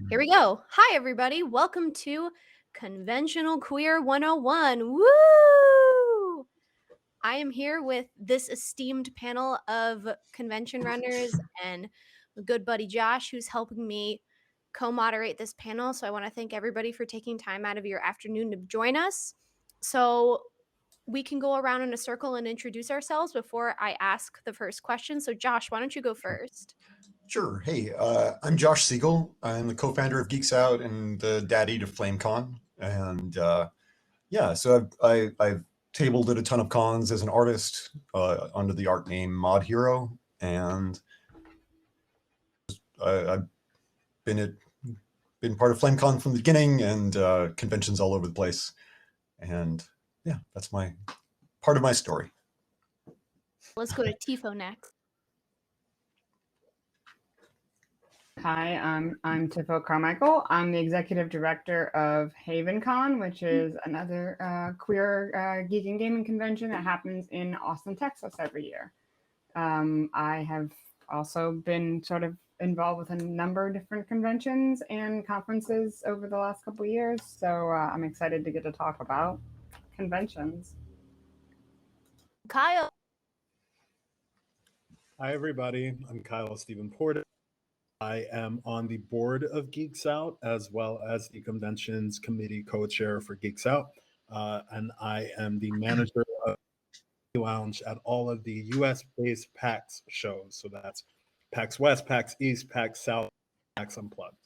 Here we go. Hi, everybody. Welcome to Conventional Queer 101. Woo! I am here with this esteemed panel of convention runners and a good buddy Josh, who's helping me co-moderate this panel. So I want to thank everybody for taking time out of your afternoon to join us. So we can go around in a circle and introduce ourselves before I ask the first question. So Josh, why don't you go first? Sure. Hey, I'm Josh Siegel. I'm the co-founder of Geeks Out and the daddy to FlameCon. And so I've tabled at a ton of cons as an artist under the art name Mod Hero, and I've been part of FlameCon from the beginning and conventions all over the place. And yeah, that's part of my story. Let's go to Tiffo next. Hi, I'm Tiffo Carmichael. I'm the executive director of HavenCon, which is another queer geek and gaming convention that happens in Austin, Texas every year. I have also been sort of involved with a number of different conventions and conferences over the last couple of years, so I'm excited to get to talk about conventions. Kyle. Hi, everybody. I'm Kyle Stephen Porter. I am on the board of Geeks Out, as well as the conventions committee co-chair for Geeks Out. And I am the manager of the lounge at all of the US-based PAX shows. So that's PAX West, PAX East, PAX South, PAX Unplugged.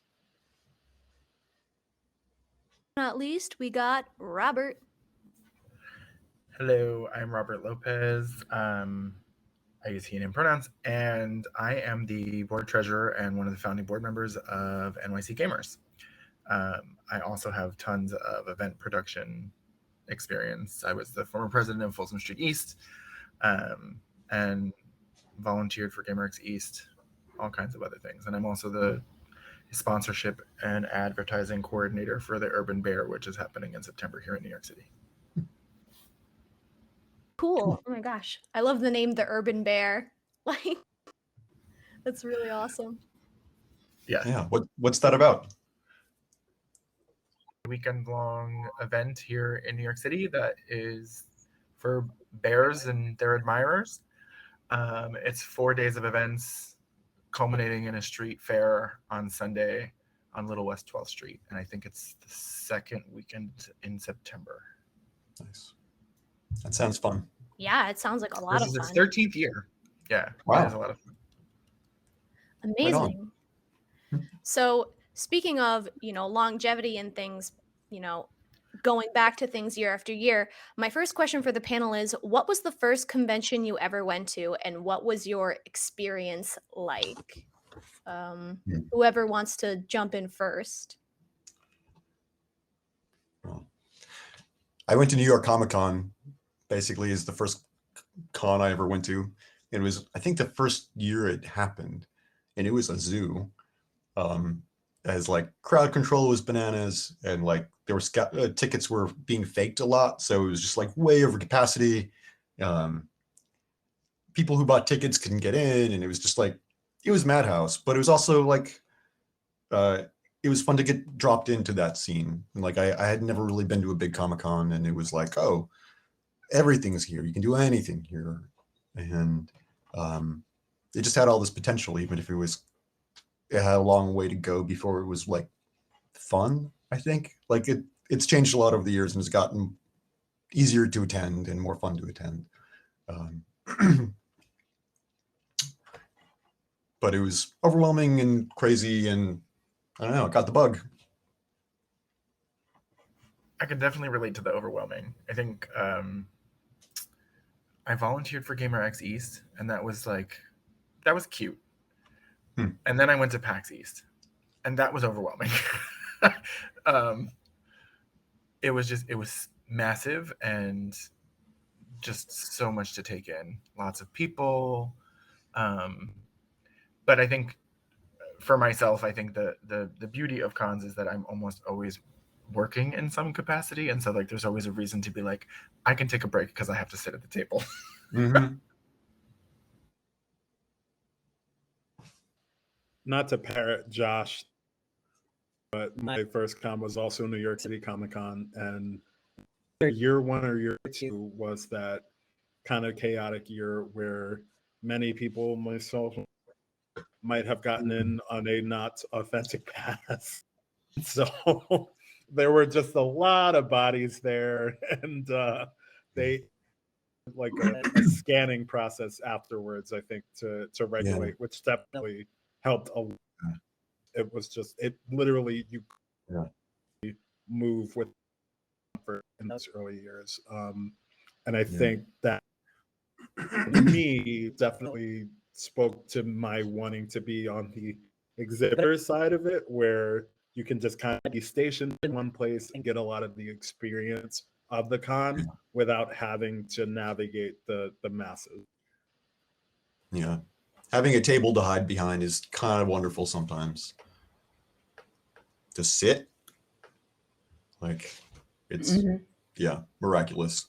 Not least, we got Robert. Hello, I'm Robert Lopez. I use he and him pronouns, and I am the board treasurer and one of the founding board members of NYC Gamers. I also have tons of event production experience. I was the former president of Folsom Street East and volunteered for GamerX East, all kinds of other things. And I'm also the sponsorship and advertising coordinator for the Urban Bear, which is happening in September here in New York City. Cool. Oh my gosh. I love the name The Urban Bear. Like, that's really awesome. Yeah. What's that about? Weekend-long event here in New York City that is for bears and their admirers. It's 4 days of events culminating in a street fair on Sunday on Little West 12th Street. And I think it's the second weekend in September. Nice. That sounds fun. Yeah, it sounds like a lot of fun. This is its 13th year. Yeah, wow. It is a lot of fun. Amazing. Right. So speaking of, longevity and things, going back to things year after year, my first question for the panel is, what was the first convention you ever went to and what was your experience like? Whoever wants to jump in first. Well, I went to New York Comic Con, basically is the first con I ever went to. It was, I think, the first year it happened, and it was a zoo. As like crowd control was bananas, and like there were tickets were being faked a lot, so it was just like way over capacity. People who bought tickets couldn't get in, and it was just like, it was madhouse. But it was also like, it was fun to get dropped into that scene. And like I had never really been to a big Comic-Con, and it was like, oh, everything's here. You can do anything here, and it just had all this potential, even if it had a long way to go before it was like fun. I think like it's changed a lot over the years and has gotten easier to attend and more fun to attend. But it was overwhelming and crazy, and I don't know, it got the bug. I can definitely relate to the overwhelming. I think I volunteered for GamerX East, and that was cute. And then I went to PAX East, and that was overwhelming. It was massive and just so much to take in. Lots of people. But I think for myself, I think the beauty of cons is that I'm almost always working in some capacity. And so like, there's always a reason to be like, I can take a break because I have to sit at the table. Mm-hmm. Not to parrot Josh, but my first con was also New York City Comic Con, and year 1 or year 2 was that kind of chaotic year where many people, myself, might have gotten in on a not authentic pass. So there were just a lot of bodies there, and they like a scanning process afterwards, I think, to regulate, which definitely helped a lot. It was just, it literally, you move with comfort in those early years. And I think that me definitely spoke to my wanting to be on the exhibitor side of it, where you can just kind of be stationed in one place and get a lot of the experience of the con without having to navigate the masses. Yeah. Having a table to hide behind is kind of wonderful sometimes. To sit, like, it's, miraculous.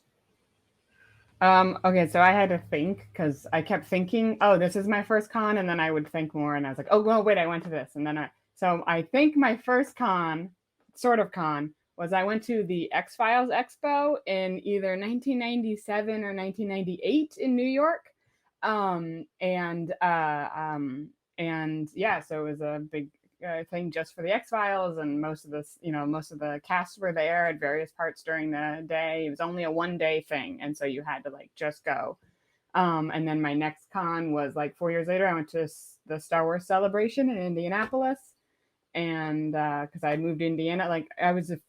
Okay, so I had to think because I kept thinking, oh, this is my first con, and then I would think more, and I was like, oh, well, wait, I went to this, and then so I think my first con, sort of con, was I went to the X-Files Expo in either 1997 or 1998 in New York, and yeah, so it was a big thing just for the X-Files, and most of the cast were there at various parts during the day. It was only a 1-day thing, and so you had to like just go. And then my next con was like 4 years later. I went to the Star Wars Celebration in Indianapolis, and because I had moved to Indiana, like I was a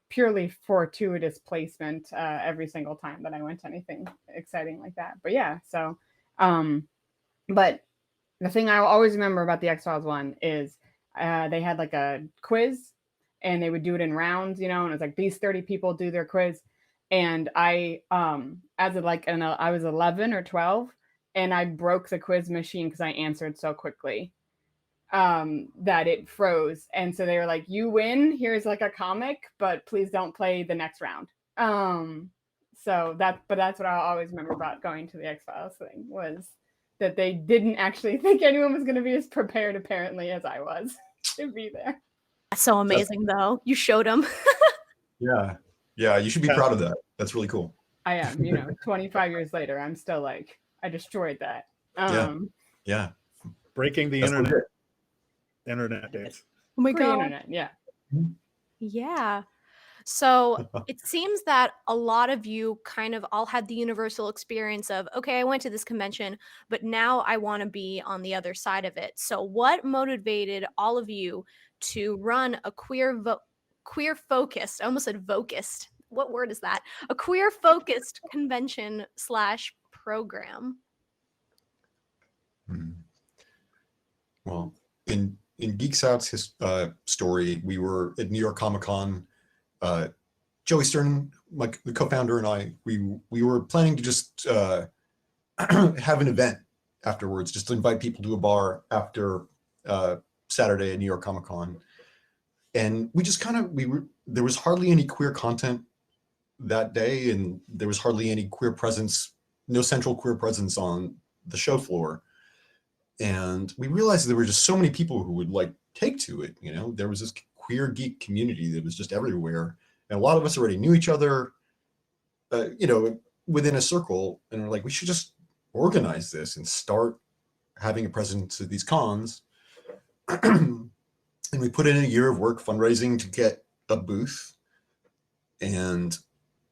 purely fortuitous placement every single time that I went to anything exciting like that. But yeah, so but the thing I always remember about the X-Files one is they had like a quiz, and they would do it in rounds, and it was like these 30 people do their quiz. And I, I was 11 or 12, and I broke the quiz machine because I answered so quickly that it froze. And so they were like, you win, here's like a comic, but please don't play the next round. So that's what I always remember about going to the X-Files thing, was that they didn't actually think anyone was going to be as prepared, apparently, as I was to be there. That's so amazing, though. You showed them. Yeah, you should be proud of that. That's really cool. I am, 25 years later, I'm still like, I destroyed that. Yeah. Breaking the internet days. Oh my God. Pre-internet, yeah. Yeah. So it seems that a lot of you kind of all had the universal experience of, okay, I went to this convention, but now I want to be on the other side of it. So what motivated all of you to run a queer focused, I almost said vocist. What word is that? A queer focused convention / program? Well, in Geeks Out's story, we were at New York Comic Con. Joey Stern, the co-founder, and I, we were planning to just have an event afterwards, just to invite people to a bar after Saturday at New York Comic Con. And we just there was hardly any queer content that day, and there was hardly any queer presence, no central queer presence on the show floor. And we realized there were just so many people who would like take to it. There was this queer geek community that was just everywhere. And a lot of us already knew each other, within a circle. And we're like, we should just organize this and start having a presence at these cons. And we put in a year of work fundraising to get a booth. And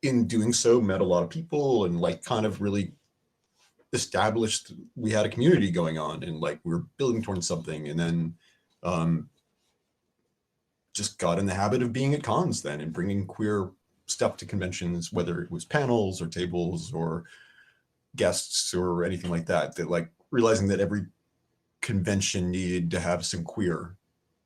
in doing so, met a lot of people and like kind of really established we had a community going on, and like we were building towards something. And then just got in the habit of being at cons then and bringing queer stuff to conventions, whether it was panels or tables or guests or anything like that, like realizing that every convention needed to have some queer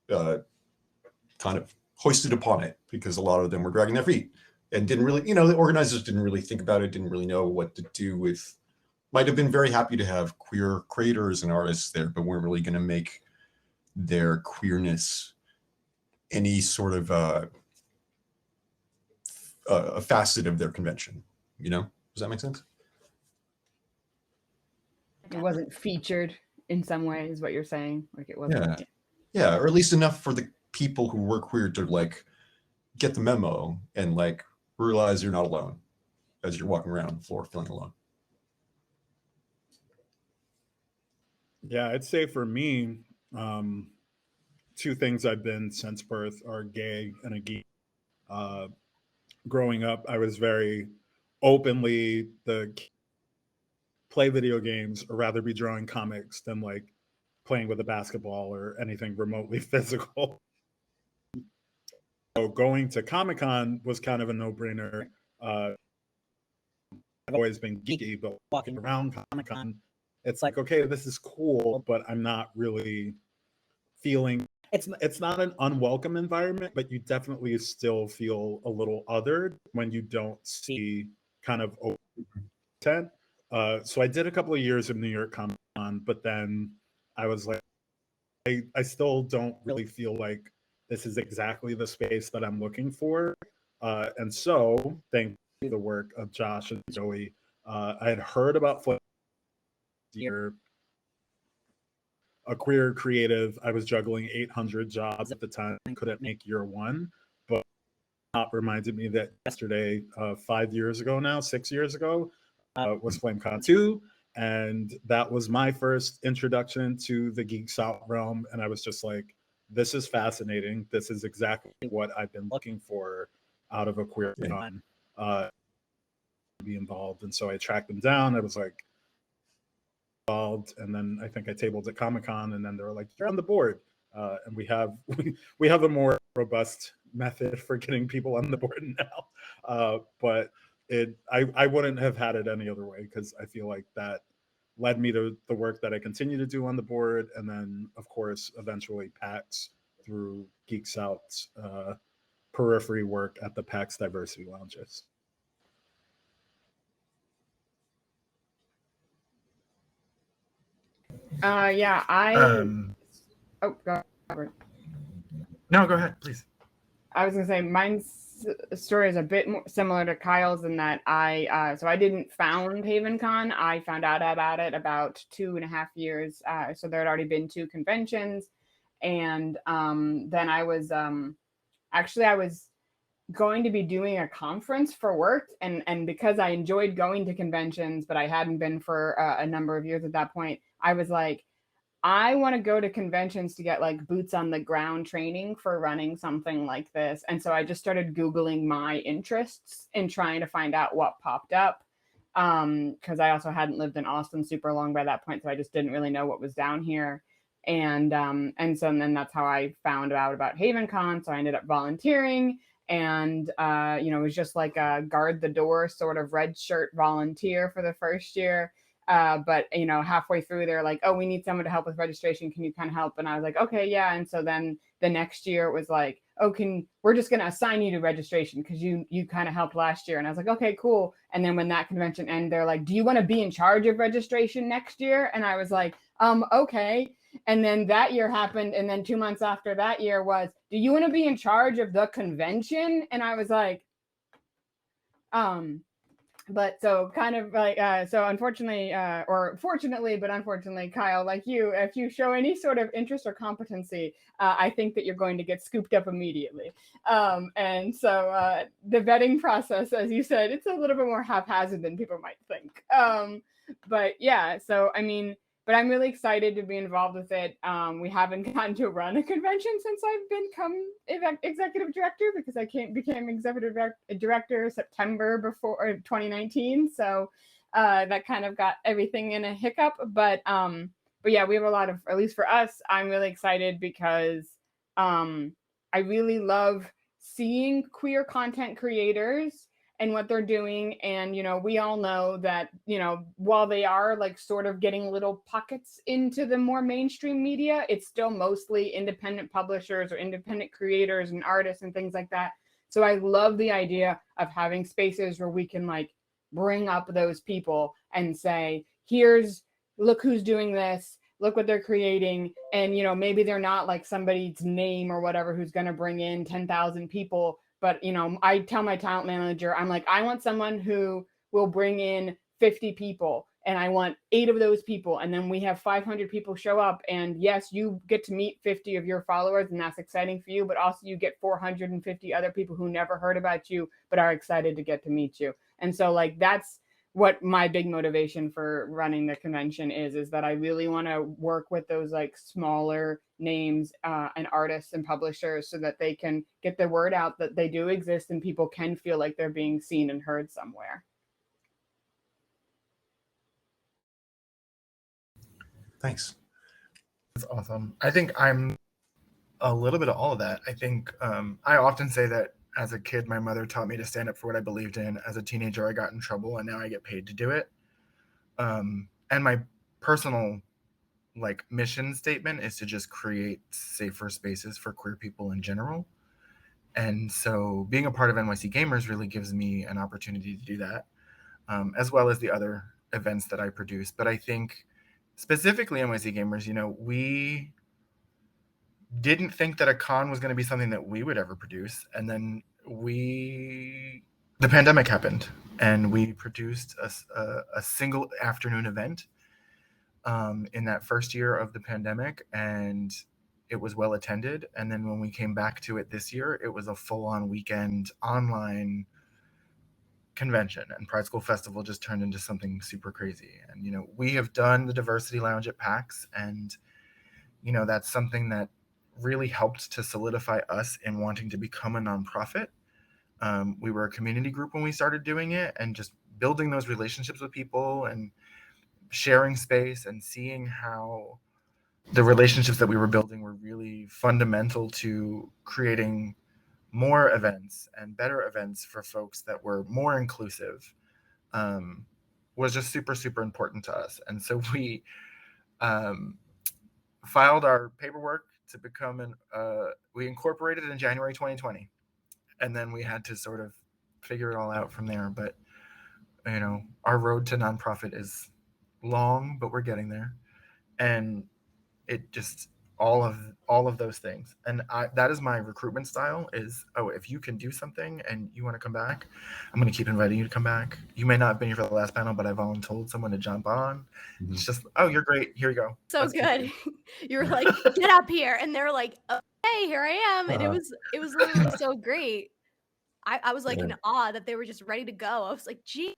kind of hoisted upon it, because a lot of them were dragging their feet and didn't really, the organizers didn't really think about it, didn't really know what to do with, might have been very happy to have queer creators and artists there, but weren't really going to make their queerness any sort of a facet of their convention. Does that make sense? It wasn't featured in some way, is what you're saying. Like it wasn't. Yeah, or at least enough for the people who were queer to like get the memo and like realize you're not alone as you're walking around the floor feeling alone. Yeah, I'd say for me, two things I've been since birth are gay and a geek. Growing up, I was very openly the play video games or rather be drawing comics than like playing with a basketball or anything remotely physical. So going to Comic-Con was kind of a no-brainer. I've always been geeky, but walking around Comic-Con, it's like, okay, this is cool, but I'm not really feeling it's not an unwelcome environment, but you definitely still feel a little othered when you don't see kind of content. So I did a couple of years of New York Comic Con, but then I was like, I still don't really feel like this is exactly the space that I'm looking for. And so, thanks to the work of Josh and Joey, I had heard about year a queer creative. I was juggling 800 jobs at the time, couldn't make year one, but reminded me that yesterday, 5 years ago now, 6 years ago, was FlameCon 2. And that was my first introduction to the Geeks Out realm. And I was just like, this is fascinating. This is exactly what I've been looking for out of a queer con, to be involved. And so I tracked them down. I was like, involved, and then I think I tabled at Comic-Con, and then they were like, you're on the board. And we have a more robust method for getting people on the board now. But I wouldn't have had it any other way, because I feel like that led me to the work that I continue to do on the board, and then of course eventually PAX through Geeks Out's periphery work at the PAX Diversity Lounges. Yeah, oh, go ahead. No, go ahead, please. I was gonna say mine's story is a bit more similar to Kyle's in that I didn't found HavenCon. I found out about it about 2.5 years. So there had already been 2 conventions, and then I was I was going to be doing a conference for work, and because I enjoyed going to conventions, but I hadn't been for a number of years at that point, I was like, I want to go to conventions to get like boots on the ground training for running something like this. And so I just started Googling my interests and trying to find out what popped up. Because I also hadn't lived in Austin super long by that point, so I just didn't really know what was down here. And so then that's how I found out about HavenCon. So I ended up volunteering, and it was just like a guard the door sort of red shirt volunteer for the first year. But halfway through they're like, oh, we need someone to help with registration, can you kind of help? And I was like, okay, yeah. And so then the next year it was like, oh, we're just going to assign you to registration because you kind of helped last year. And I was like, okay, cool. And then when that convention ended, they're like, do you want to be in charge of registration next year? And I was like, okay. And then that year happened, and then 2 months after that year was, do you want to be in charge of the convention? And I was like, but so kind of like, so unfortunately, or fortunately, but unfortunately, Kyle, like you, if you show any sort of interest or competency, I think that you're going to get scooped up immediately. And so the vetting process, as you said, it's a little bit more haphazard than people might think. But yeah, so I mean, but I'm really excited to be involved with it. We haven't gotten to run a convention since I've become executive director, because I became executive director September before 2019. So that kind of got everything in a hiccup. But yeah, we have a lot of, at least for us, I'm really excited because I really love seeing queer content creators and what they're doing. And, we all know that, while they are like sort of getting little pockets into the more mainstream media, it's still mostly independent publishers or independent creators and artists and things like that. So I love the idea of having spaces where we can like bring up those people and say, look who's doing this, look what they're creating. And, maybe they're not like somebody's name or whatever who's going to bring in 10,000 people. But, I tell my talent manager, I'm like, I want someone who will bring in 50 people and I want 8 of those people. And then we have 500 people show up, and yes, you get to meet 50 of your followers, and that's exciting for you, but also you get 450 other people who never heard about you, but are excited to get to meet you. And so like, that's what my big motivation for running the convention is that I really want to work with those like smaller names and artists and publishers so that they can get the word out that they do exist and people can feel like they're being seen and heard somewhere. Thanks. That's awesome. I think I'm a little bit of all of that. I think I often say that as a kid, my mother taught me to stand up for what I believed in. As a teenager, I got in trouble, and now I get paid to do it. And my personal like mission statement is to just create safer spaces for queer people in general. And so being a part of NYC Gamers really gives me an opportunity to do that, as well as the other events that I produce. But I think specifically NYC Gamers, you know, we didn't think that a con was going to be something that we would ever produce. And then the pandemic happened, and we produced a single afternoon event in that first year of the pandemic, and it was well attended. And then when we came back to it this year, it was a full-on weekend online convention, and Pride School Festival just turned into something super crazy. And, you know, we have done the Diversity Lounge at PAX, and, you know, that's something that really helped to solidify us in wanting to become a nonprofit. We were a community group when we started doing it, and just building those relationships with people and sharing space and seeing how the relationships that we were building were really fundamental to creating more events and better events for folks that were more inclusive, was just super, super important to us. And so we filed our paperwork to become we incorporated in January 2020. And then we had to sort of figure it all out from there. But, you know, our road to nonprofit is long, but we're getting there. And it just, all of those things. And that is my recruitment style is, oh, if you can do something and you want to come back, I'm going to keep inviting you to come back. You may not have been here for the last panel, but I volunteered someone to jump on. Mm-hmm. It's just, oh, you're great. Here you go. So let's good. You were like, get up here. And they're like, oh, hey, here I am. And it was literally so great. I was like in awe that they were just ready to go. I was like, gee.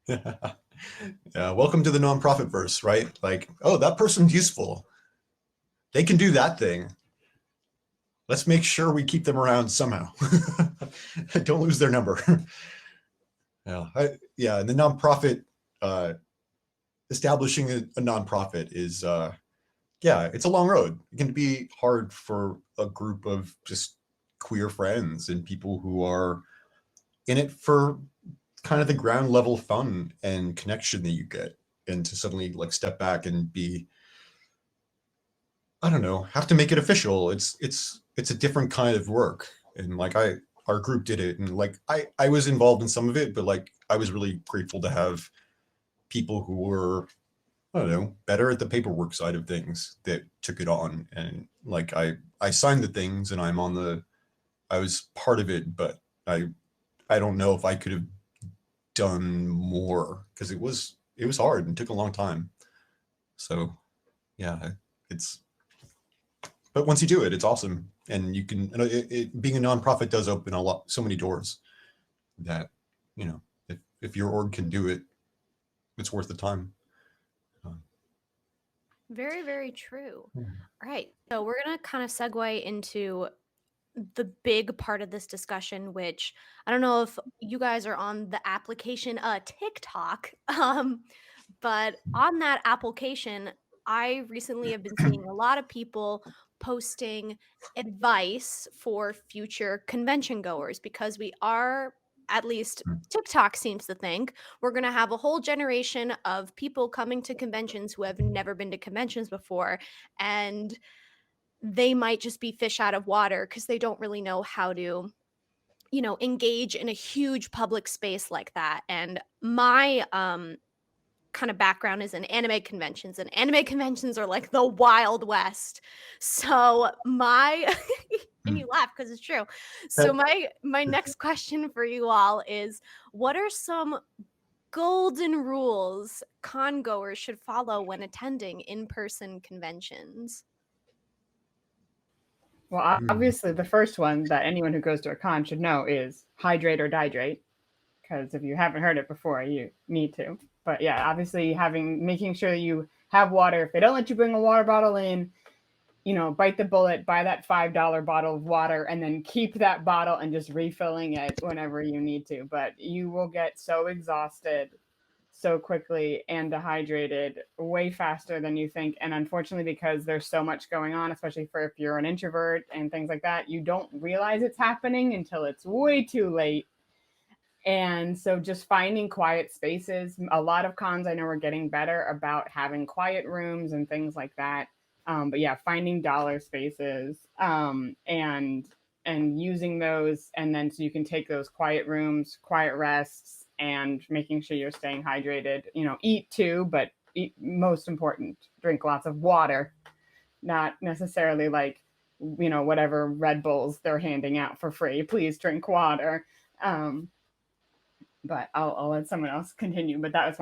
Yeah, welcome to the nonprofit verse, right? Like, oh, that person's useful. They can do that thing. Let's make sure we keep them around somehow. Don't lose their number. Yeah, and the nonprofit, establishing a nonprofit is, it's a long road. It can be hard for a group of just queer friends and people who are in it for kind of the ground level fun and connection that you get, and to suddenly like step back and be, I don't know, have to make it official. It's a different kind of work. And like our group did it, and like I was involved in some of it, but like I was really grateful to have people who were, I don't know, better at the paperwork side of things that took it on. And like I signed the things and I was part of it, but I don't know if I could have done more, because it was hard and took a long time. So yeah, but once you do it, it's awesome. And you can, being a nonprofit does open so many doors that, you know, if your org can do it, it's worth the time. Very, very true. All right. So we're going to kind of segue into the big part of this discussion, which I don't know if you guys are on the application TikTok, but on that application, I recently have been seeing a lot of people posting advice for future convention goers, because we are, at least TikTok seems to think, we're going to have a whole generation of people coming to conventions who have never been to conventions before, and they might just be fish out of water because they don't really know how to, you know, engage in a huge public space like that. And my kind of background is in anime conventions, and anime conventions are like the Wild West. So my and you laugh because it's true. So my next question for you all is, what are some golden rules con goers should follow when attending in-person conventions? Well, obviously, the first one that anyone who goes to a con should know is hydrate or dihydrate. Because if you haven't heard it before, you need to. But yeah, obviously making sure that you have water. If they don't let you bring a water bottle in, bite the bullet, buy that $5 bottle of water, and then keep that bottle and just refilling it whenever you need to. But you will get so exhausted so quickly and dehydrated way faster than you think. And unfortunately, because there's so much going on, especially for if you're an introvert and things like that, you don't realize it's happening until it's way too late. And so just finding quiet spaces. A lot of cons I know are getting better about having quiet rooms and things like that. But yeah, finding dollar spaces and using those, and then so you can take those quiet rooms, quiet rests, and making sure you're staying hydrated. Eat too, but most important, drink lots of water, not necessarily like whatever Red Bulls they're handing out for free. Please drink water. But I'll let someone else continue. But that's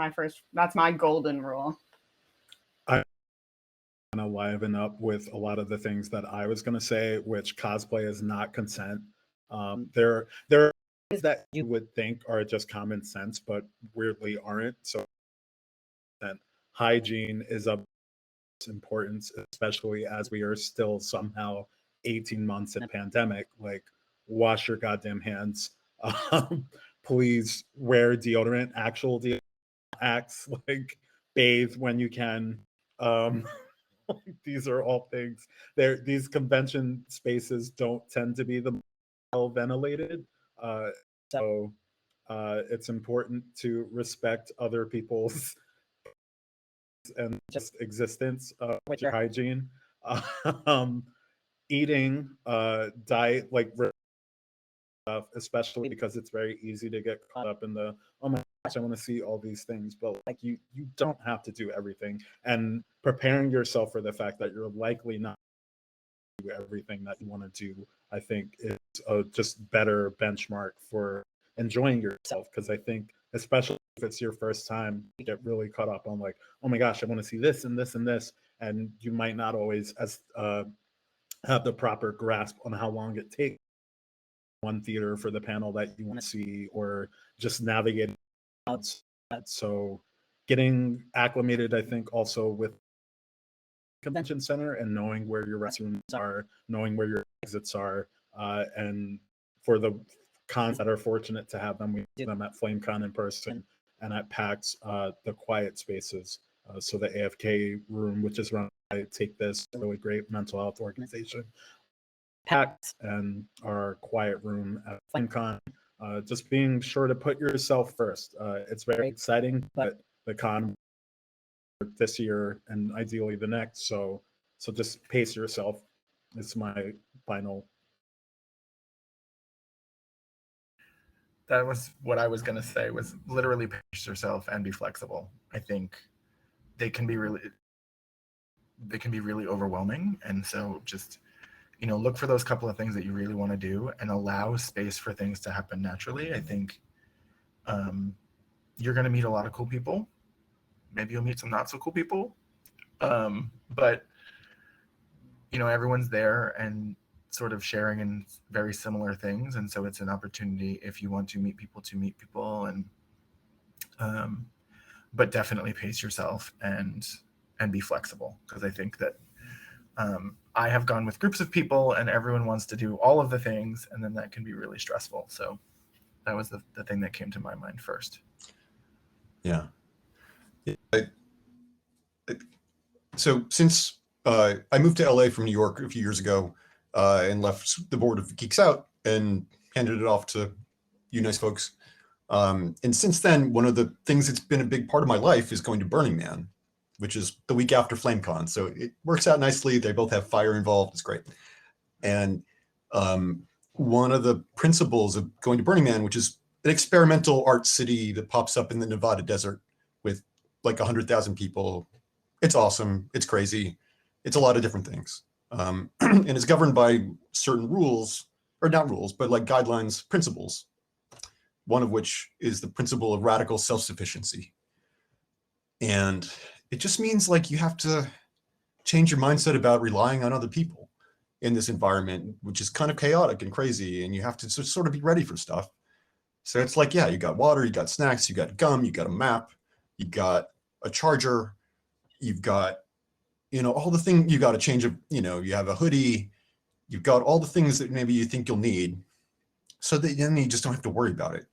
my golden rule. I want to liven up with a lot of the things that I was going to say, which cosplay is not consent. There are things that you would think are just common sense, but weirdly aren't. So hygiene is of importance, especially as we are still somehow 18 months in a pandemic. Like, wash your goddamn hands. Please wear deodorant, actual deodorant, acts like bathe when you can. These are all things. These convention spaces don't tend to be the well ventilated, so it's important to respect other people's and just existence with your hygiene. Eating, diet, like stuff, especially because it's very easy to get caught up in the, oh my gosh, I want to see all these things, but like you don't have to do everything. And preparing yourself for the fact that you're likely not to do everything that you want to do, I think is a just better benchmark for enjoying yourself. Because I think, especially if it's your first time, you get really caught up on like, oh my gosh, I want to see this and this and this, and you might not always have the proper grasp on how long it takes one theater for the panel that you want to see, or just navigating that. So getting acclimated, I think, also with convention center and knowing where your restrooms are, knowing where your exits are, and for the cons that are fortunate to have them, we do them at FlameCon in person and at PAX, the quiet spaces. So the AFK room, which is run by Take This, a really great mental health organization, PAX, and our quiet room at FlameCon. Just being sure to put yourself first. It's very exciting, but the con this year and ideally the next. So just pace yourself. It's my final. That was what I was going to say, was literally pace yourself and be flexible. I think they can be really overwhelming. And so just, look for those couple of things that you really want to do and allow space for things to happen naturally. I think you're going to meet a lot of cool people. Maybe you'll meet some not so cool people. But, everyone's there and sort of sharing in very similar things. And so it's an opportunity, if you want to meet people, and but definitely pace yourself and be flexible. Because I think that I have gone with groups of people and everyone wants to do all of the things, and then that can be really stressful. So that was the thing that came to my mind first. Yeah. So since I moved to LA from New York a few years ago and left the board of Geeks Out and handed it off to you nice folks. And since then, one of the things that's been a big part of my life is going to Burning Man, which is the week after FlameCon. So it works out nicely. They both have fire involved. It's great. And one of the principles of going to Burning Man, which is an experimental art city that pops up in the Nevada desert with like 100,000 people. It's awesome. It's crazy. It's a lot of different things. And it's governed by certain rules, or not rules, but like guidelines, principles, one of which is the principle of radical self-sufficiency. And it just means like you have to change your mindset about relying on other people in this environment, which is kind of chaotic and crazy, and you have to sort of be ready for stuff. So it's like, yeah, you got water, you got snacks, you got gum, you got a map, you got a charger, you've got, all the things, you got a change of, you have a hoodie, you've got all the things that maybe you think you'll need, so that then you just don't have to worry about it.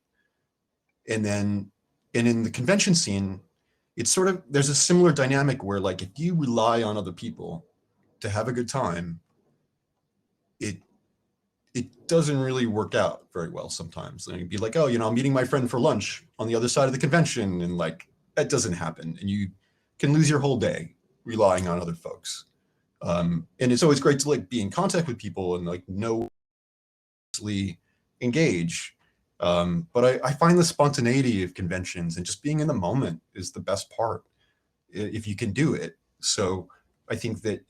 And in the convention scene, it's sort of, there's a similar dynamic where like, if you rely on other people to have a good time, it doesn't really work out very well sometimes. And you'd be like, oh, I'm meeting my friend for lunch on the other side of the convention. And like, that doesn't happen. And you can lose your whole day relying on other folks. And it's always great to like be in contact with people and like engage. But I find the spontaneity of conventions and just being in the moment is the best part if you can do it. So I think that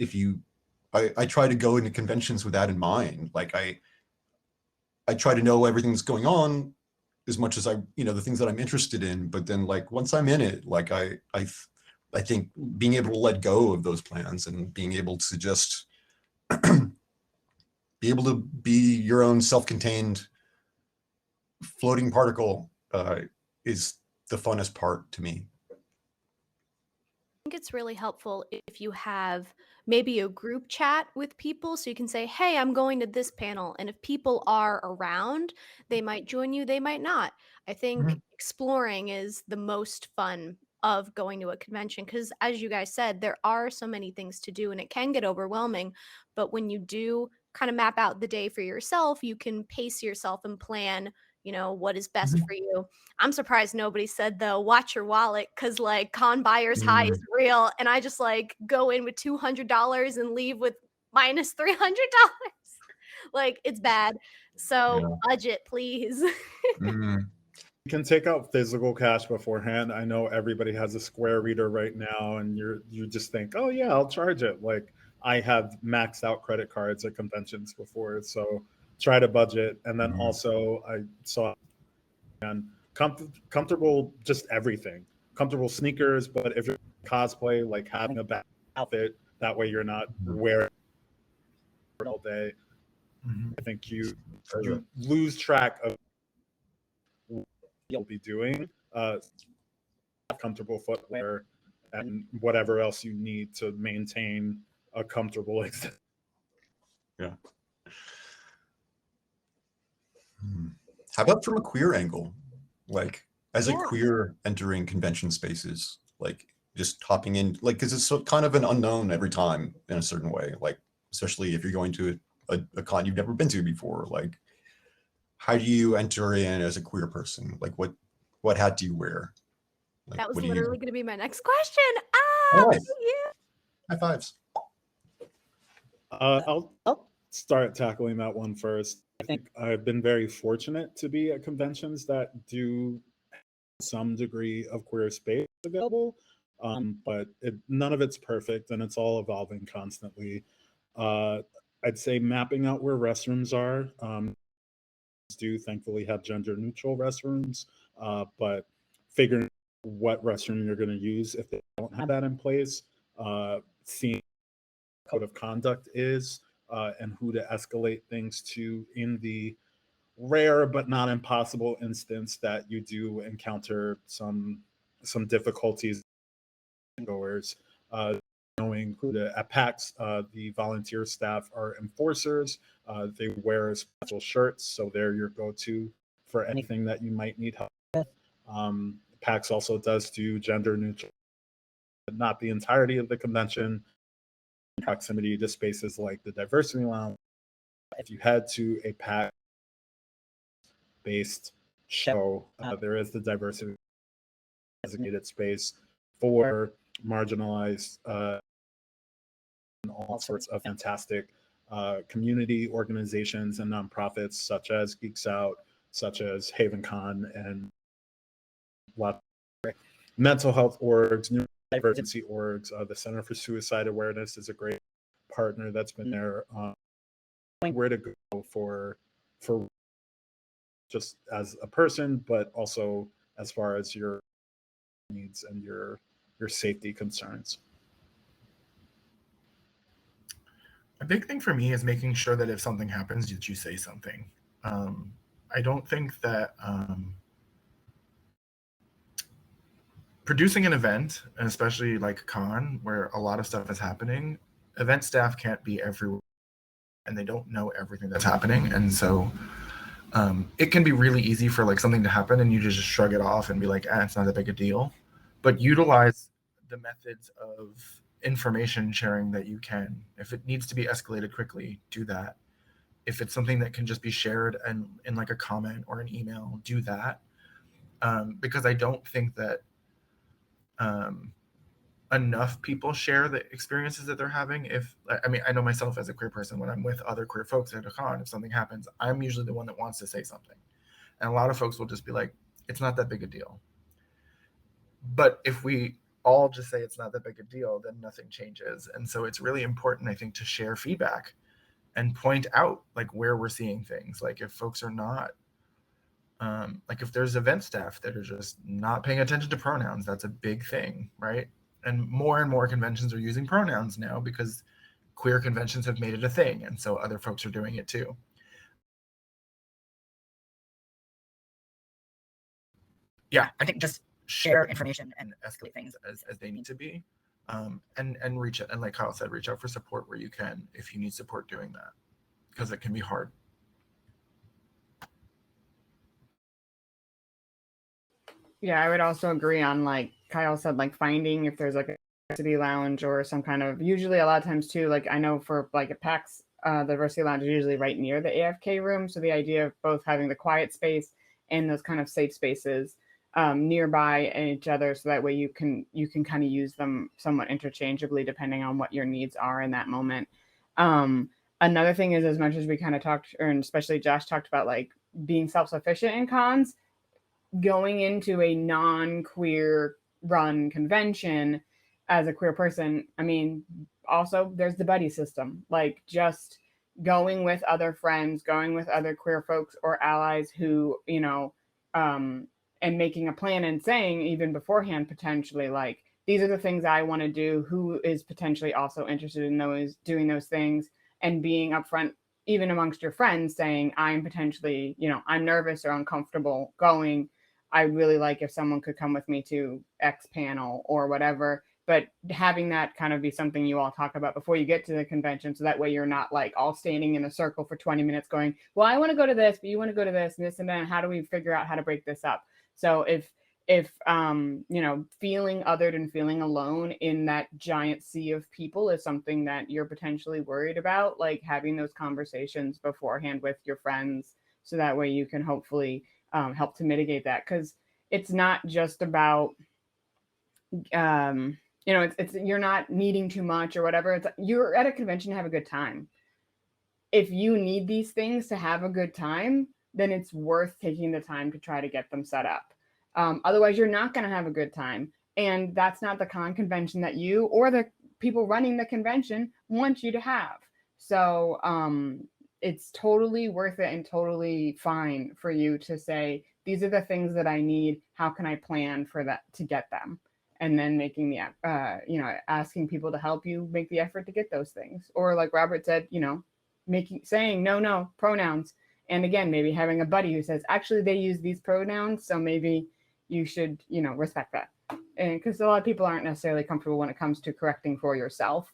I try to go into conventions with that in mind. Like I try to know everything that's going on as much as the things that I'm interested in. But then like, once I'm in it, like I think being able to let go of those plans and being able to just be able to be your own self-contained floating particle is the funnest part to me. I think it's really helpful if you have maybe a group chat with people, so you can say, hey, I'm going to this panel. And if people are around, they might join you, they might not. I think exploring is the most fun of going to a convention, because as you guys said, there are so many things to do and it can get overwhelming. But when you do kind of map out the day for yourself, you can pace yourself and plan, what is best for you. I'm surprised nobody said, though, watch your wallet, because like con buyer's high is real. And I just like go in with $200 and leave with minus $300. Like, it's bad. So budget, please. You can take out physical cash beforehand. I know everybody has a Square reader right now, and you just think, oh yeah, I'll charge it. Like, I have maxed out credit cards at conventions before, so try to budget. And then also I saw comfortable, just everything, comfortable sneakers. But if you're cosplay, like having a bad outfit, that way you're not wearing it all day. I think you lose track of what you'll be doing. Comfortable footwear and whatever else you need to maintain a comfortable existence. Yeah. How about from a queer angle? Like, as a queer entering convention spaces, like just hopping in, like, because it's so kind of an unknown every time in a certain way, like, especially if you're going to a con you've never been to before. Like, how do you enter in as a queer person? Like, what hat do you wear? Like, that was what do you literally going to be my next question. Nice. Yeah. High fives. I'll start tackling that one first. I think I've been very fortunate to be at conventions that do some degree of queer space available, but none of it's perfect and it's all evolving constantly. I'd say mapping out where restrooms are. Do thankfully have gender neutral restrooms, but figuring out what restroom you're going to use if they don't have that in place, seeing what code of conduct is, and who to escalate things to in the rare but not impossible instance that you do encounter some difficulties goers. Knowing who at PAX, the volunteer staff are enforcers. They wear special shirts, so they're your go-to for anything that you might need help with. PAX also does do gender neutral, but not the entirety of the convention. In proximity to spaces like the Diversity Lounge. If you head to a PAX-based show, there is the diversity designated space for marginalized and all sorts of fantastic community organizations and nonprofits such as Geeks Out, such as HavenCon, and lots of mental health orgs, neurodiversity orgs. The Center for Suicide Awareness is a great partner that's been there. Where to go for just as a person, but also as far as your needs and your safety concerns. A big thing for me is making sure that if something happens, that you say something. I don't think that producing an event, and especially like con, where a lot of stuff is happening, event staff can't be everywhere and they don't know everything that's happening. And so it can be really easy for like something to happen and you just shrug it off and be like, it's not that big a deal. But utilize the methods of information sharing that you can. If it needs to be escalated quickly, do that. If it's something that can just be shared and in like a comment or an email, do that. Because I don't think that enough people share the experiences that they're having. I know myself as a queer person, when I'm with other queer folks at a con, if something happens, I'm usually the one that wants to say something. And a lot of folks will just be like, it's not that big a deal. But if we all just say it's not that big a deal, then nothing changes. And so it's really important, I think, to share feedback and point out like where we're seeing things. Like if folks are not, like if there's event staff that are just not paying attention to pronouns, that's a big thing, right? And more conventions are using pronouns now because queer conventions have made it a thing. And so other folks are doing it too. Yeah, I think just share information and escalate things as they need to be. And reach out, and like Kyle said, reach out for support where you can if you need support doing that, because it can be hard. Yeah, I would also agree on, like Kyle said, like finding if there's like a diversity lounge or some kind of, usually a lot of times too, like I know for like at PAX, the diversity lounge is usually right near the AFK room. So the idea of both having the quiet space and those kind of safe spaces nearby each other, so that way you can kind of use them somewhat interchangeably depending on what your needs are in that moment. Another thing is, as much as we kind of talked, or especially Josh talked about like being self-sufficient in cons, going into a non-queer run convention as a queer person, I mean, also there's the buddy system, like just going with other friends, going with other queer folks or allies who, you know, and making a plan and saying even beforehand, potentially, like, these are the things I want to do, who is potentially also interested in doing those things, and being upfront even amongst your friends saying, I'm potentially, you know, I'm nervous or uncomfortable going. I'd really like if someone could come with me to X panel or whatever, but having that kind of be something you all talk about before you get to the convention. So that way you're not like all standing in a circle for 20 minutes going, well, I want to go to this, but you want to go to this and this, and then how do we figure out how to break this up? So if you know, feeling othered and feeling alone in that giant sea of people is something that you're potentially worried about, like having those conversations beforehand with your friends, so that way you can hopefully help to mitigate that. Because it's not just about, you know, it's you're not needing too much or whatever. It's you're at a convention to have a good time. If you need these things to have a good time, then it's worth taking the time to try to get them set up. Otherwise, you're not going to have a good time. And that's not the convention that you or the people running the convention want you to have. So it's totally worth it and totally fine for you to say, these are the things that I need. How can I plan for that to get them? And then making the, you know, asking people to help you make the effort to get those things. Or like Robert said, you know, saying no pronouns. And again, maybe having a buddy who says, actually, they use these pronouns, so maybe you should, you know, respect that. And because a lot of people aren't necessarily comfortable when it comes to correcting for yourself.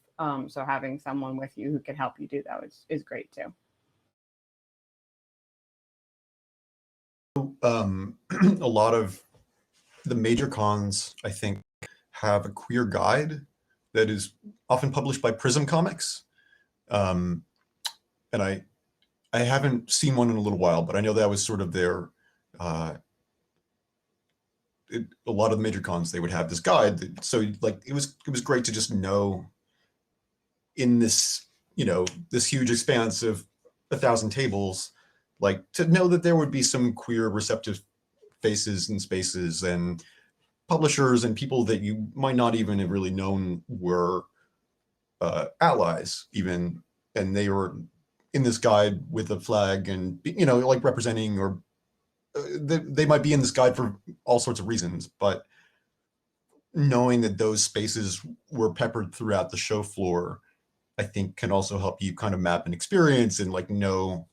So having someone with you who can help you do that is great too. A lot of the major cons, I think, have a queer guide that is often published by Prism Comics. And I haven't seen one in a little while, but I know that was sort of their, a lot of the major cons, they would have this guide. So like, it was great to just know in this, you know, this huge expanse of 1,000 tables, like to know that there would be some queer receptive faces and spaces and publishers and people that you might not even have really known were allies even, and they were in this guide with a flag and, you know, like representing or they might be in this guide for all sorts of reasons, but knowing that those spaces were peppered throughout the show floor, I think can also help you kind of map an experience and like know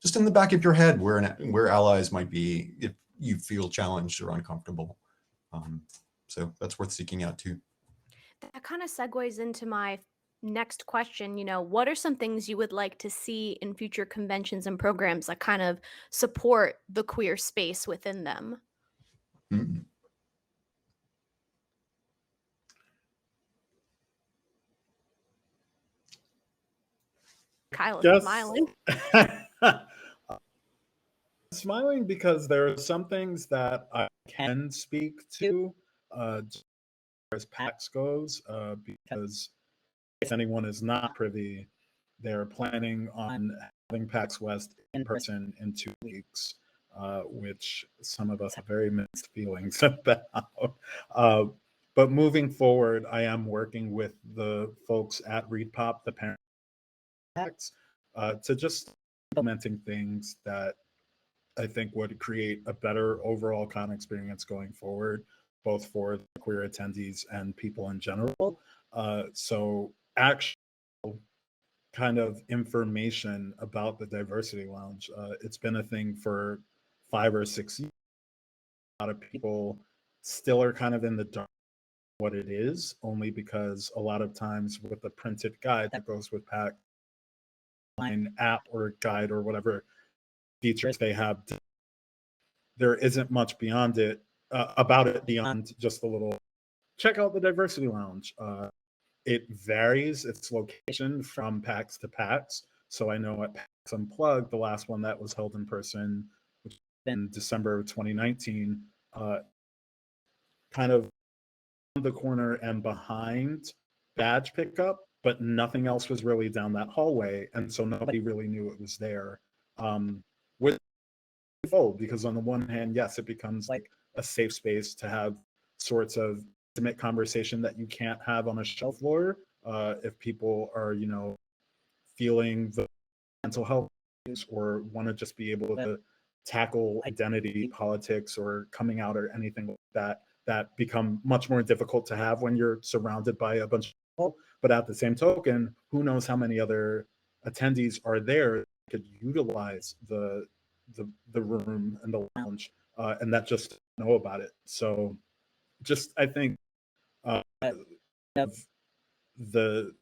just in the back of your head where allies might be if you feel challenged or uncomfortable. So that's worth seeking out too. That kind of segues into my next question. What are some things you would like to see in future conventions and programs that kind of support the queer space within them? Mm. Kyle is Yes. smiling. Smiling because there are some things that I can speak to as PAX goes, because if anyone is not privy, they're planning on having PAX West in person in 2 weeks, which some of us have very mixed feelings about. But moving forward, I am working with the folks at ReadPop, the parent PAX, to just implementing things that I think would create a better overall con experience going forward, both for the queer attendees and people in general. So actual kind of information about the Diversity Lounge. It's been a thing for 5 or 6 years. A lot of people still are kind of in the dark what it is, only because a lot of times with the printed guide that goes with PAX app or guide or whatever features they have, there isn't much beyond it about it beyond just a little check out the Diversity Lounge. It varies its location from PAX to PAX. So I know at PAX Unplugged, the last one that was held in person, which in December of 2019, kind of the corner and behind badge pickup, but nothing else was really down that hallway, and so nobody really knew it was there. With because on the one hand, yes, it becomes like a safe space to have sorts of intimate conversation that you can't have on a shelf floor if people are, feeling the mental health or want to just be able to tackle identity politics or coming out or anything like that become much more difficult to have when you're surrounded by a bunch of people. But at the same token, who knows how many other attendees are there that could utilize the room and the lounge and that just know about it. So just I think of the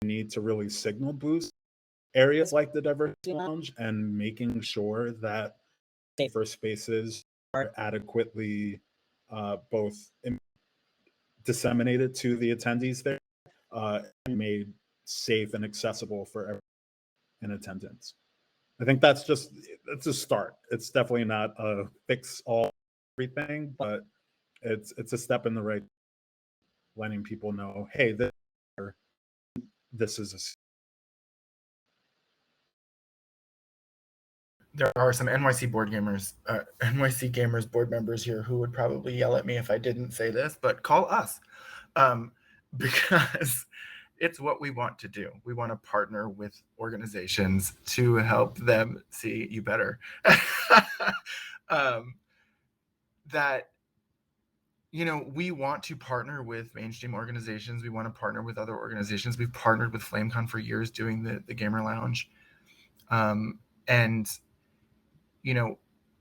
need to really signal boost areas like the Diversity Lounge and making sure that safer spaces are adequately both disseminated to the attendees there and made safe and accessible for everyone in attendance. I think that's a start. It's definitely not a fix all everything, but it's a step in the right, letting people know, hey, this is a. There are some NYC gamers board members here who would probably yell at me if I didn't say this, but call us because it's what we want to do. We want to partner with organizations to help them see you better. That, we want to partner with mainstream organizations. We want to partner with other organizations. We've partnered with FlameCon for years doing the Gamer Lounge. And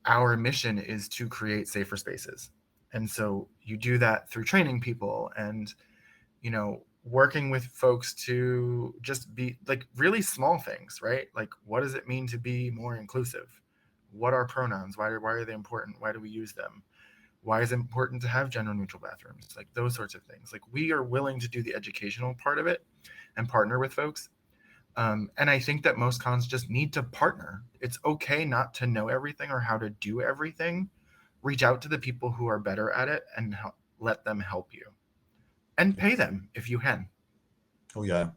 our mission is to create safer spaces. And so you do that through training people and, working with folks to just be like really small things, right? Like, what does it mean to be more inclusive? What are pronouns? Why are they important? Why do we use them? Why is it important to have gender neutral bathrooms? Like those sorts of things. Like we are willing to do the educational part of it and partner with folks. And I think that most cons just need to partner. It's okay not to know everything or how to do everything. Reach out to the people who are better at it and let them help you. And pay them if you can. Oh yeah.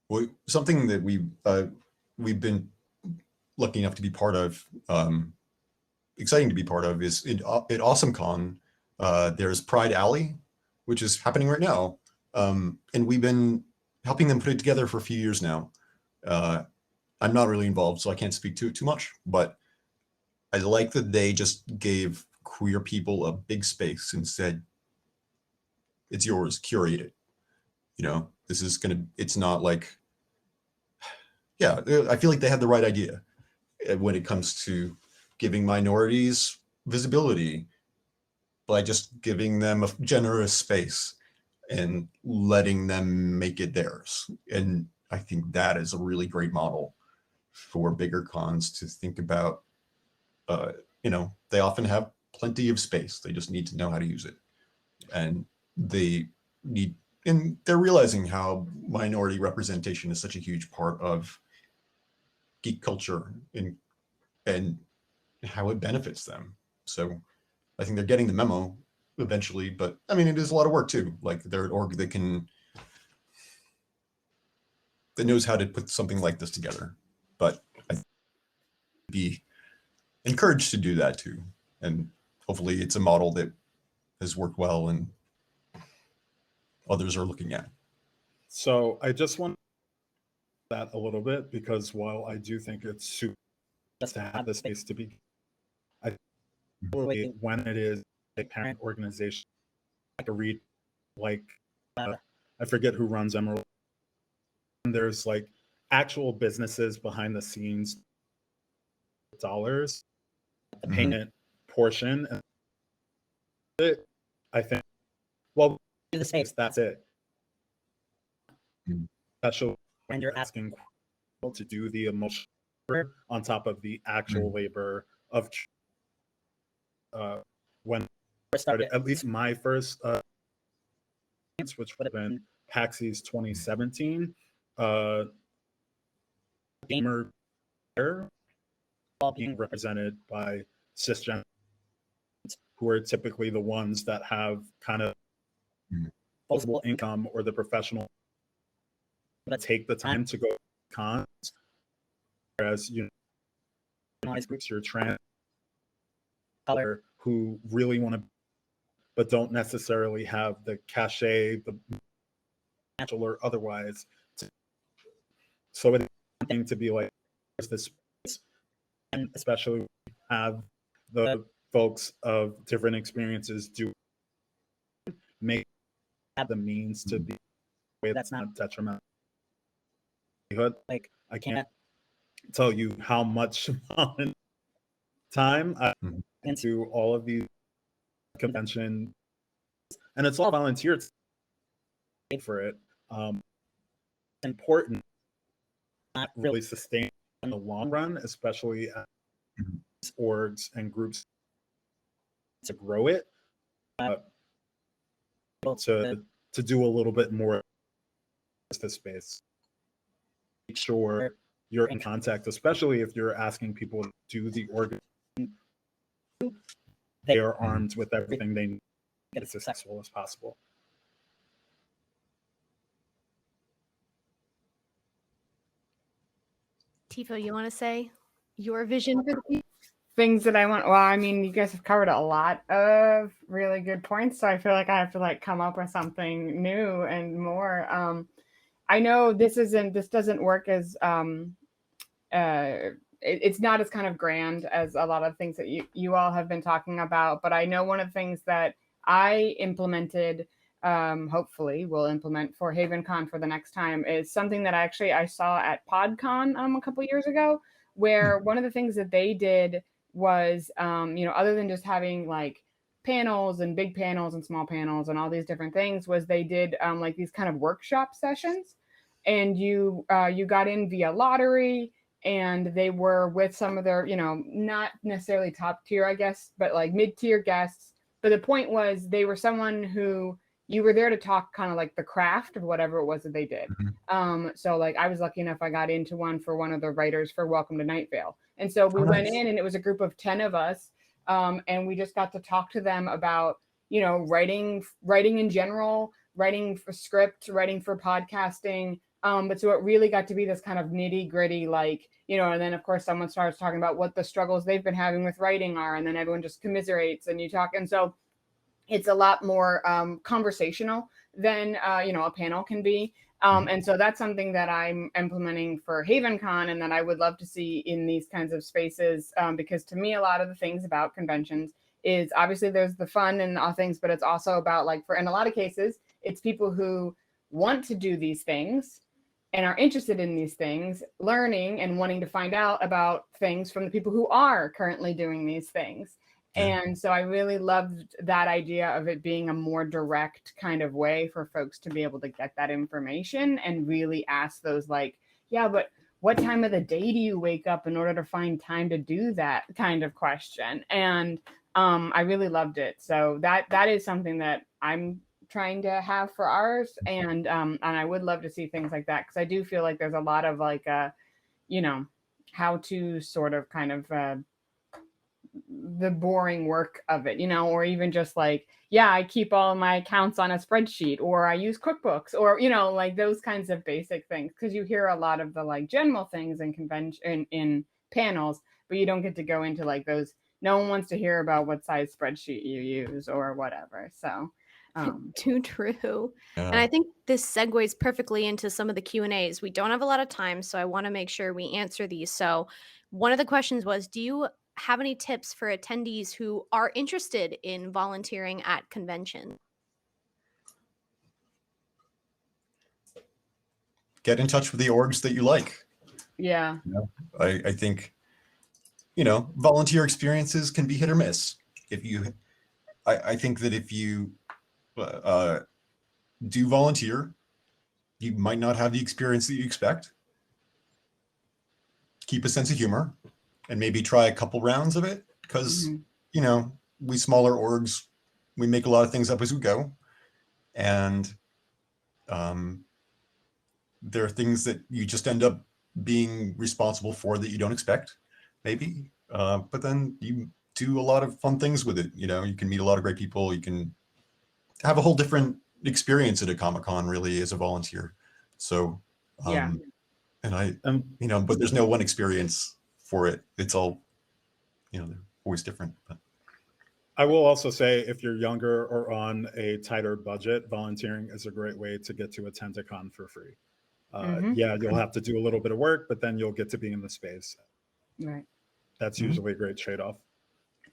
Well, something that we've been lucky enough to be part of, exciting to be part of, is at AwesomeCon. There's Pride Alley, which is happening right now, and we've been helping them put it together for a few years now. I'm I'm not really involved, so I can't speak to it too much, but I like that they just gave queer people a big space and said, it's yours, curate it. You know, this is it's not like, yeah, I feel like they had the right idea when it comes to giving minorities visibility by just giving them a generous space and letting them make it theirs. And I think that is a really great model for bigger cons to think about. You know, they often have plenty of space. They just need to know how to use it. And they're realizing how minority representation is such a huge part of geek culture and how it benefits them. So I think they're getting the memo eventually, but I mean, it is a lot of work too. Like they're an org that knows how to put something like this together, but I'd be encouraged to do that too. And hopefully it's a model that has worked well and others are looking at. So I just want that a little bit, because while I do think it's super just to have the space to be, I think when it is a parent organization, like a read, like I forget who runs Emerald, and there's like actual businesses behind the scenes, dollars, the payment portion, I think, well, the space, that's it. Special when you're asking people to do the emotional labor on top of the actual labor of when I started, at least my first which would have been PAXI's 2017 gamer, all being represented by cisgender, who are typically the ones that have kind of disposable income or the professional that take the time to go to cons, whereas you know, groups, your trans color, who really want to but don't necessarily have the cachet, the financial or otherwise. So it's something to be like, there's this space, and especially have the folks of different experiences do make have the means to be a way that's not detrimental. Like I can't tell you how much time I into all of these convention, and it's all volunteer for it. It's important, not really sustain in the long run, especially as orgs and groups to grow it, to do a little bit more the space. Make sure you're in contact, especially if you're asking people to do the org. They are armed with everything they need to get as successful as possible. Tiffo, you want to say your vision for the things that I want? Well, I mean, you guys have covered a lot of really good points, so I feel like I have to like come up with something new and more. I know this doesn't work as it's not as kind of grand as a lot of things that you all have been talking about, but I know one of the things that I implemented, hopefully will implement for HavenCon for the next time, is something that I saw at PodCon a couple years ago, where one of the things that they did was, other than just having like panels and big panels and small panels and all these different things, was they did like these kind of workshop sessions, and you got in via lottery, and they were with some of their, not necessarily top tier, I guess, but like mid-tier guests. But the point was they were someone who you were there to talk kind of like the craft of whatever it was that they did. So like I was lucky enough, I got into one for one of the writers for Welcome to Night Vale. And so we went in, and it was a group of 10 of us. And we just got to talk to them about, writing in general, writing for script, writing for podcasting. But so it really got to be this kind of nitty gritty, like, and then of course someone starts talking about what the struggles they've been having with writing are, and then everyone just commiserates and you talk. And so it's a lot more conversational than, a panel can be. And so that's something that I'm implementing for HavenCon and that I would love to see in these kinds of spaces, because to me, a lot of the things about conventions is obviously there's the fun and all things, but it's also about like, in a lot of cases, it's people who want to do these things and are interested in these things, learning and wanting to find out about things from the people who are currently doing these things. Yeah. And so I really loved that idea of it being a more direct kind of way for folks to be able to get that information and really ask those like, yeah, but what time of the day do you wake up in order to find time to do that kind of question? And I really loved it. So that is something that I'm trying to have for ours, and I would love to see things like that, because I do feel like there's a lot of like how to sort of kind of the boring work of it, or even just like, yeah, I keep all my accounts on a spreadsheet, or I use QuickBooks, or like those kinds of basic things, because you hear a lot of the like general things in convention in panels, but you don't get to go into like those. No one wants to hear about what size spreadsheet you use or whatever. So too true. And I think this segues perfectly into some of the Q&As. We don't have a lot of time, so I want to make sure we answer these. So one of the questions was, do you have any tips for attendees who are interested in volunteering at convention? Get in touch with the orgs that you like. Yeah. I think, volunteer experiences can be hit or miss. I think that if you do volunteer, you might not have the experience that you expect. Keep a sense of humor and maybe try a couple rounds of it, because, we smaller orgs, we make a lot of things up as we go. And there are things that you just end up being responsible for that you don't expect, maybe. But then you do a lot of fun things with it. You can meet a lot of great people. You can have a whole different experience at a Comic-Con, really, as a volunteer. So, yeah. And but there's no one experience for it. It's all, they're always different. But I will also say, if you're younger or on a tighter budget, volunteering is a great way to get to attend a con for free. Yeah, you'll have to do a little bit of work, but then you'll get to be in the space. Right. That's usually a great trade-off.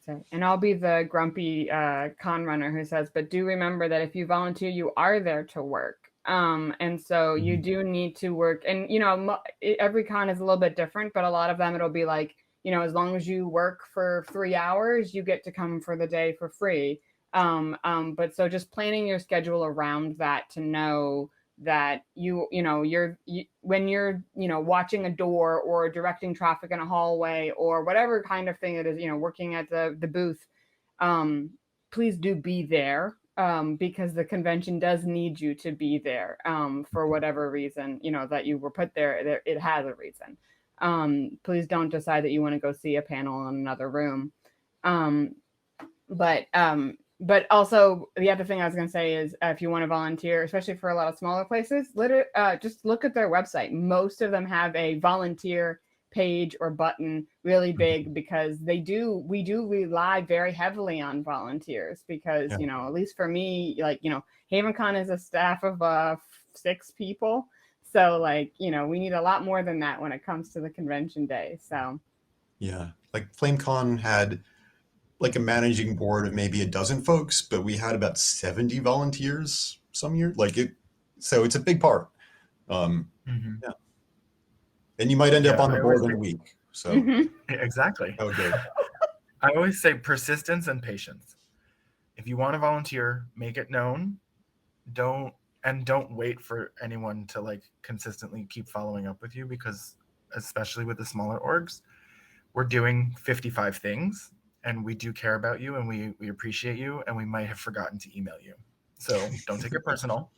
So, and I'll be the grumpy con runner who says, but do remember that if you volunteer, you are there to work. And so you do need to work. And, every con is a little bit different, but a lot of them, it'll be like, as long as you work for 3 hours, you get to come for the day for free. But so just planning your schedule around that, to know that when you're watching a door or directing traffic in a hallway or whatever kind of thing it is, working at the booth, please do be there, because the convention does need you to be there, for whatever reason that you were put there. It has a reason. Please don't decide that you want to go see a panel in another room. But also, the other thing I was going to say is, if you want to volunteer, especially for a lot of smaller places, just look at their website. Most of them have a volunteer page or button really big, because we do rely very heavily on volunteers, because, at least for me, like, HavenCon is a staff of 6 people. So like, we need a lot more than that when it comes to the convention day. So yeah, like FlameCon had like a managing board of maybe a dozen folks, but we had about 70 volunteers some year. So it's a big part. Yeah. And you might end up on the board in a week. So exactly. Okay. I always say persistence and patience. If you want to volunteer, make it known. Don't wait for anyone to like consistently keep following up with you, because especially with the smaller orgs, we're doing 55 things. And we do care about you, and we appreciate you, and we might have forgotten to email you. So don't take it personal.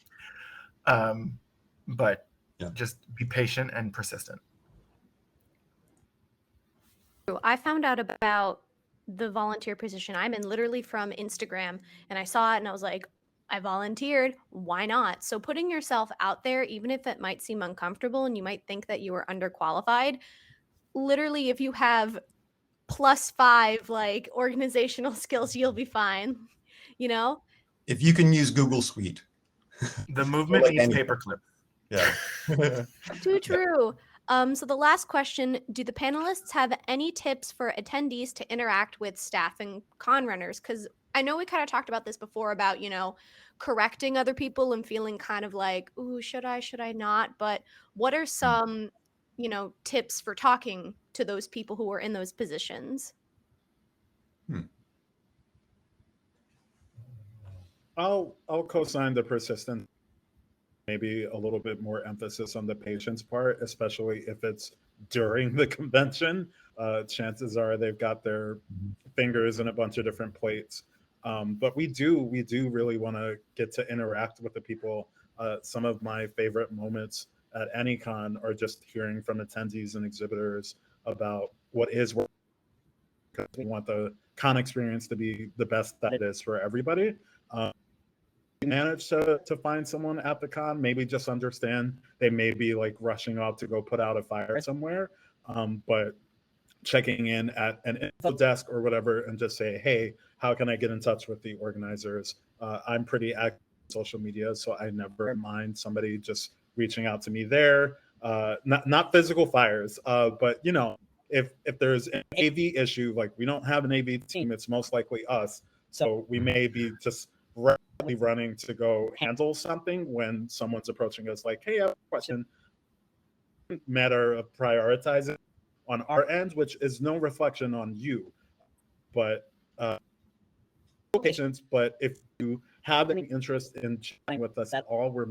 But just be patient and persistent. I found out about the volunteer position I'm in literally from Instagram, and I saw it and I was like, I volunteered, why not? So putting yourself out there, even if it might seem uncomfortable and you might think that you are underqualified, literally, if you have +5 like organizational skills, you'll be fine. If you can use Google Suite. The movement needs paperclip. Yeah. Too true. So the last question, do the panelists have any tips for attendees to interact with staff and con runners? Because I know we kind of talked about this before about, correcting other people and feeling kind of like, ooh, should I not? But what are some, tips for talking to those people who are in those positions? I'll co-sign the persistence. Maybe a little bit more emphasis on the patience part, especially if it's during the convention. Chances are they've got their fingers in a bunch of different plates. But we do really want to get to interact with the people. Some of my favorite moments at any con are just hearing from attendees and exhibitors about what is working, because we want the con experience to be the best that it is for everybody. Manage to find someone at the con, maybe just understand they may be like rushing off to go put out a fire somewhere, but checking in at an info desk or whatever and just say, hey, how can I get in touch with the organizers? I'm pretty active on social media, so I never mind somebody just reaching out to me there. Not physical fires, but if there's an AV issue, like we don't have an AV team, it's most likely us, so we may be just running to go handle something when someone's approaching us like, hey, I have a question. Matter of prioritizing on our end, which is no reflection on you, but patience. But if you have any interest in chatting with us at all, we're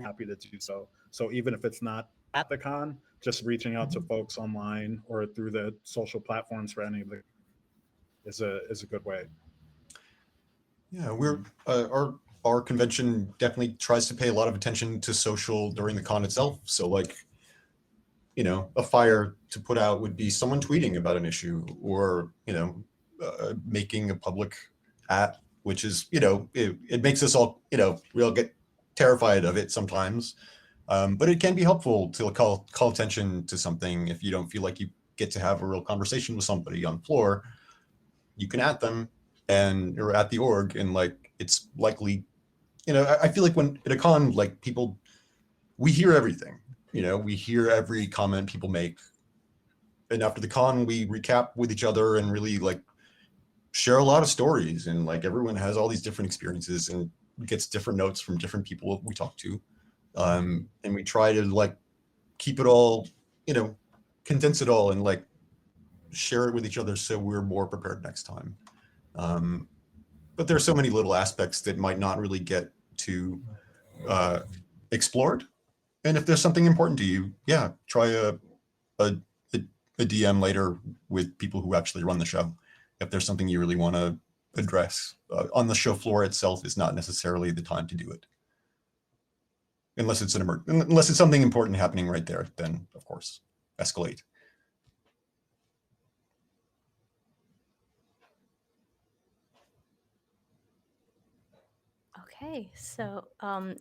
happy to do so. So even if it's not at the con, just reaching out to folks online or through the social platforms for any of the is a good way. Yeah, we're our convention definitely tries to pay a lot of attention to social during the con itself. So like, a fire to put out would be someone tweeting about an issue, or making a public which is it makes us all we all get terrified of it sometimes, but it can be helpful to call attention to something. If you don't feel like you get to have a real conversation with somebody on the floor, you can at them and or at the org, and like it's likely, I feel like when at a con, like we hear everything. We hear every comment people make, and after the con we recap with each other and really like share a lot of stories, and like everyone has all these different experiences and gets different notes from different people we talk to, and we try to like keep it all, condense it all and like share it with each other so we're more prepared next time. But there's so many little aspects that might not really get to explored. And if there's something important to you, yeah, try a DM later with people who actually run the show. If there's something you really want to address on the show floor itself, is not necessarily the time to do it, unless it's unless it's something important happening right there. Then of course, escalate. Okay, so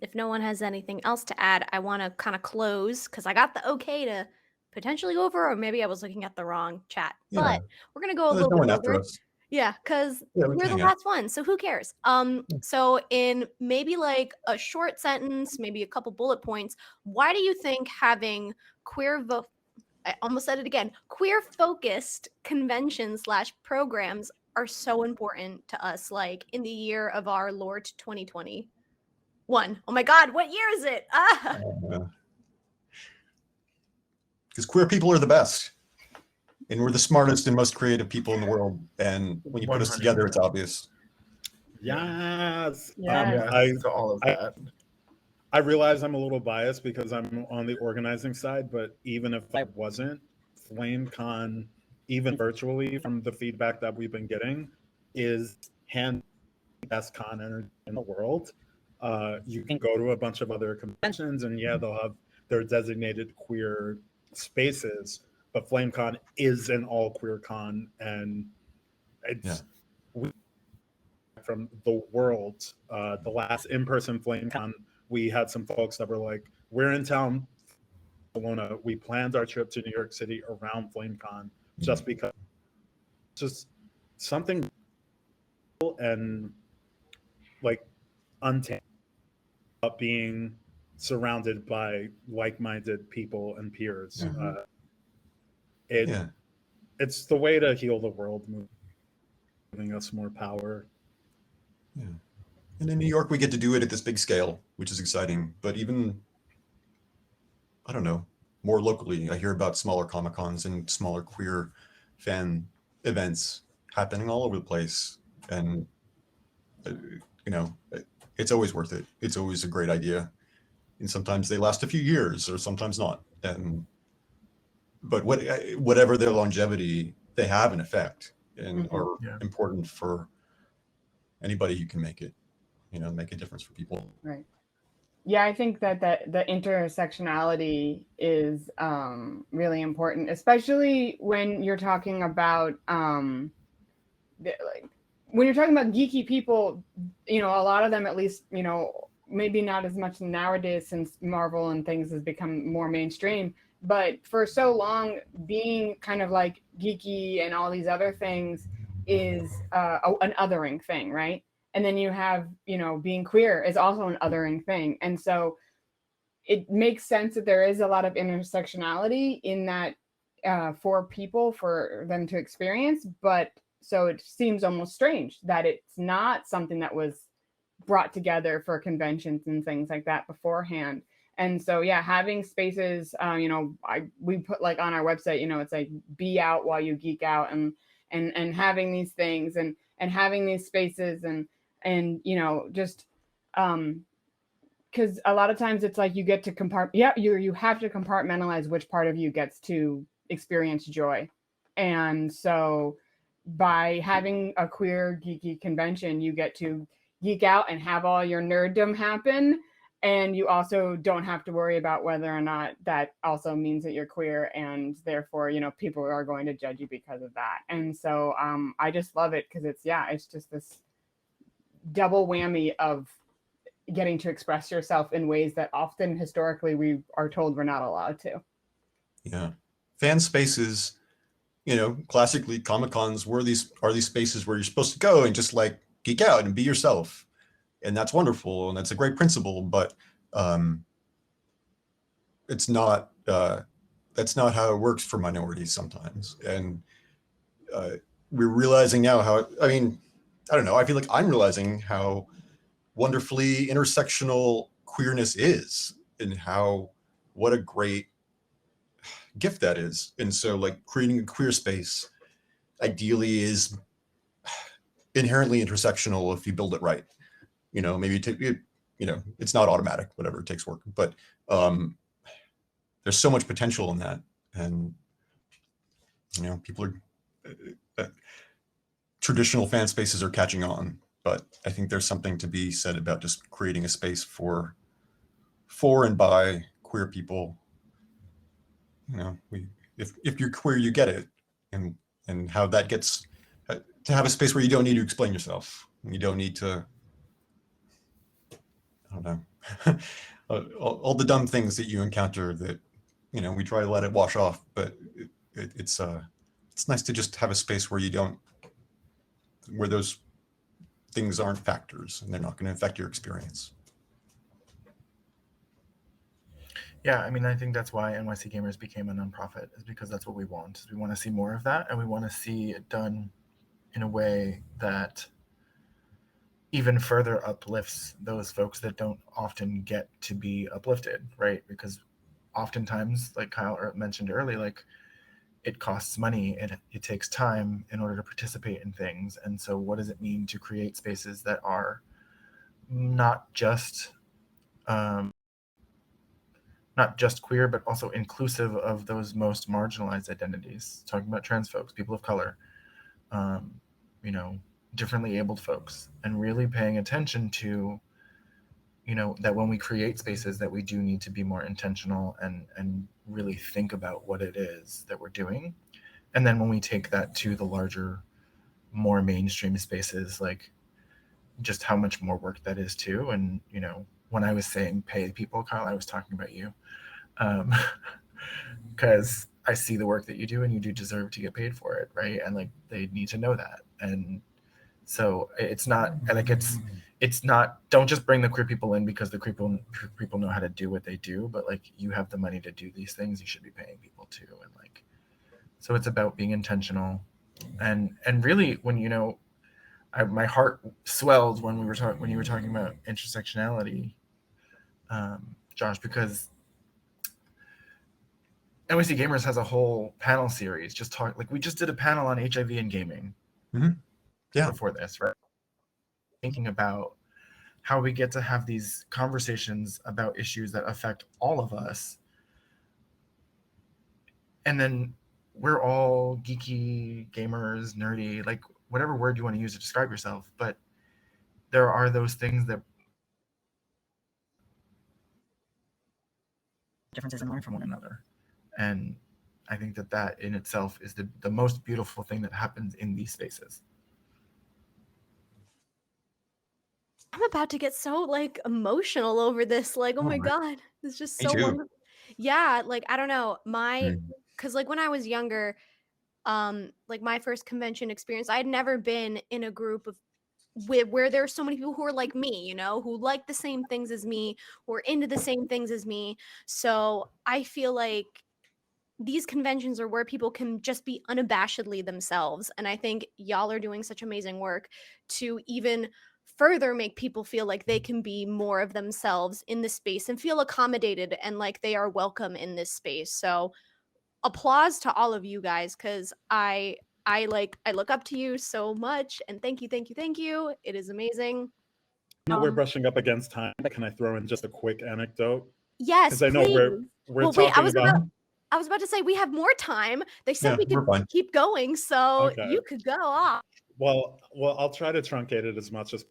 if no one has anything else to add, I want to kind of close because I got the okay to potentially go over, or maybe I was looking at the wrong chat. Yeah. But we're gonna go a There's little no bit one after over. us. Yeah, because Yeah, we we're can the hang out. last one, so who cares? So in maybe like a short sentence, maybe a couple bullet points, why do you think having I almost said it again, queer focused conventions / programs are so important to us, like in the year of our Lord 2021. Oh my God, what year is it? Because queer people are the best, and we're the smartest and most creative people in the world. And when you put us together, it's obvious. Yes. Yes. To all of that. I realize I'm a little biased because I'm on the organizing side, but even if I wasn't, FlameCon, even virtually, from the feedback that we've been getting, is hand the best con energy in the world. You can go to a bunch of other conventions, and yeah, they'll have their designated queer spaces, but FlameCon is an all queer con, and it's from the world. The last in-person FlameCon, we had some folks that were like, we're in town, Barcelona. We planned our trip to New York City around FlameCon just because just something and like untamed about being surrounded by like-minded people and peers. Mhm. It's the way to heal the world, giving us more power. Yeah. And in New York, we get to do it at this big scale, which is exciting. But even, I don't know, more locally, I hear about smaller Comic-Cons and smaller queer fan events happening all over the place. And, you know, it's always worth it. It's always a great idea. And sometimes they last a few years or sometimes not. But whatever their longevity, they have an effect and are important for anybody who can make it, you know, make a difference for people. Right. Yeah, I think that the intersectionality is really important, especially when you're talking about when you're talking about geeky people. You know, a lot of them, at least, you know, maybe not as much nowadays since Marvel and things has become more mainstream. But for so long, being kind of like geeky and all these other things is an othering thing, right? And then you have, you know, being queer is also an othering thing. And so it makes sense that there is a lot of intersectionality in that for people, for them to experience. But so it seems almost strange that it's not something that was brought together for conventions and things like that beforehand. And so, yeah, having spaces, you know, we put like on our website, you know, it's like be out while you geek out, and having these things and having these spaces and you know, just because a lot of times it's like you get to you have to compartmentalize which part of you gets to experience joy. And so by having a queer geeky convention, you get to geek out and have all your nerddom happen, and you also don't have to worry about whether or not that also means that you're queer, and therefore, you know, people are going to judge you because of that. And so I just love it because it's just this double whammy of getting to express yourself in ways that often historically we are told we're not allowed to. Yeah. Fan spaces, you know, classically Comic-Cons are these spaces where you're supposed to go and just like geek out and be yourself. And that's wonderful. And that's a great principle, but it's not, that's not how it works for minorities sometimes. And we're realizing now I don't know, I feel like I'm realizing how wonderfully intersectional queerness is and what a great gift that is. And so like creating a queer space ideally is inherently intersectional if you build it right. You know, maybe you know, it's not automatic, whatever, it takes work, but there's so much potential in that. And you know, people are traditional fan spaces are catching on, but I think there's something to be said about just creating a space for and by queer people. You know, if you're queer, you get it, and how that gets to have a space where you don't need to explain yourself. You don't need to, I don't know, all the dumb things that you encounter that, you know, we try to let it wash off, but it's nice to just have a space where where those things aren't factors and they're not going to affect your experience. Yeah, I mean, I think that's why NYC Gamers became a nonprofit, is because that's what we want. We want to see more of that, and we want to see it done in a way that even further uplifts those folks that don't often get to be uplifted, right? Because oftentimes, like Kyle mentioned earlier, like it costs money, it takes time in order to participate in things. And so what does it mean to create spaces that are not just queer, but also inclusive of those most marginalized identities, talking about trans folks, people of color, you know, differently abled folks, and really paying attention to, you know, that when we create spaces that we do need to be more intentional and really think about what it is that we're doing. And then when we take that to the larger, more mainstream spaces, like just how much more work that is too. And, you know, when I was saying pay people, Kyle, I was talking about you. Because I see the work that you do and you do deserve to get paid for it, right? And like they need to know that. And So it's not like it's not, don't just bring the queer people in because the queer people know how to do what they do, but like you have the money to do these things, you should be paying people too. And like, so it's about being intentional. And really when, you know, my heart swelled when you were talking about intersectionality, Josh, because NYC Gamers has a whole panel series we just did a panel on HIV and gaming. Yeah. Before this, right? Thinking about how we get to have these conversations about issues that affect all of us. And then we're all geeky, gamers, nerdy, like whatever word you want to use to describe yourself. But there are those things that differences and learn from one another. And I think that in itself is the most beautiful thing that happens in these spaces. I'm about to get so like emotional over this. Like, oh my God, it's just so wonderful. Yeah, like I don't know. Cause like when I was younger, like my first convention experience, I had never been in a group of where there are so many people who are like me, you know, who like the same things as me, who are into the same things as me. So I feel like these conventions are where people can just be unabashedly themselves. And I think y'all are doing such amazing work to even further make people feel like they can be more of themselves in this space and feel accommodated and like they are welcome in this space. So applause to all of you guys, because I look up to you so much, and thank you. It is amazing. We're brushing up against time, but can I throw in just a quick anecdote? Yes, Because I know please. we're Well, talking wait, about. I was about to say we have more time. They said we we're could fine. keep going, so Okay. you could go off. Well, I'll try to truncate it as much as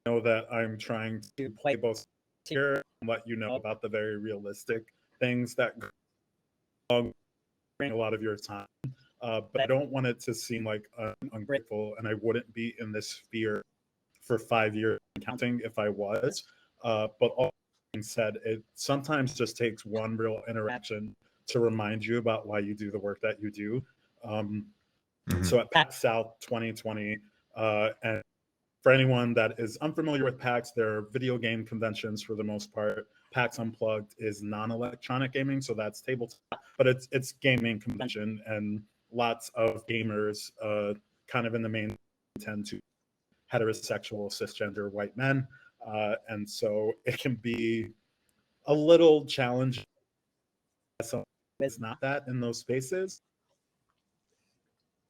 I know that I'm trying to play both here and let you know about the very realistic things that bring a lot of your time. But I don't want it to seem like I'm ungrateful, and I wouldn't be in this sphere for 5 years and counting if I was. But all being said, it sometimes just takes one real interaction to remind you about why you do the work that you do. So at PAX South 2020, and for anyone that is unfamiliar with PAX, they're video game conventions for the most part. PAX Unplugged is non-electronic gaming, so that's tabletop, but it's gaming convention, and lots of gamers, kind of in the main, tend to heterosexual cisgender white men, and so it can be a little challenging. It's not that in those spaces,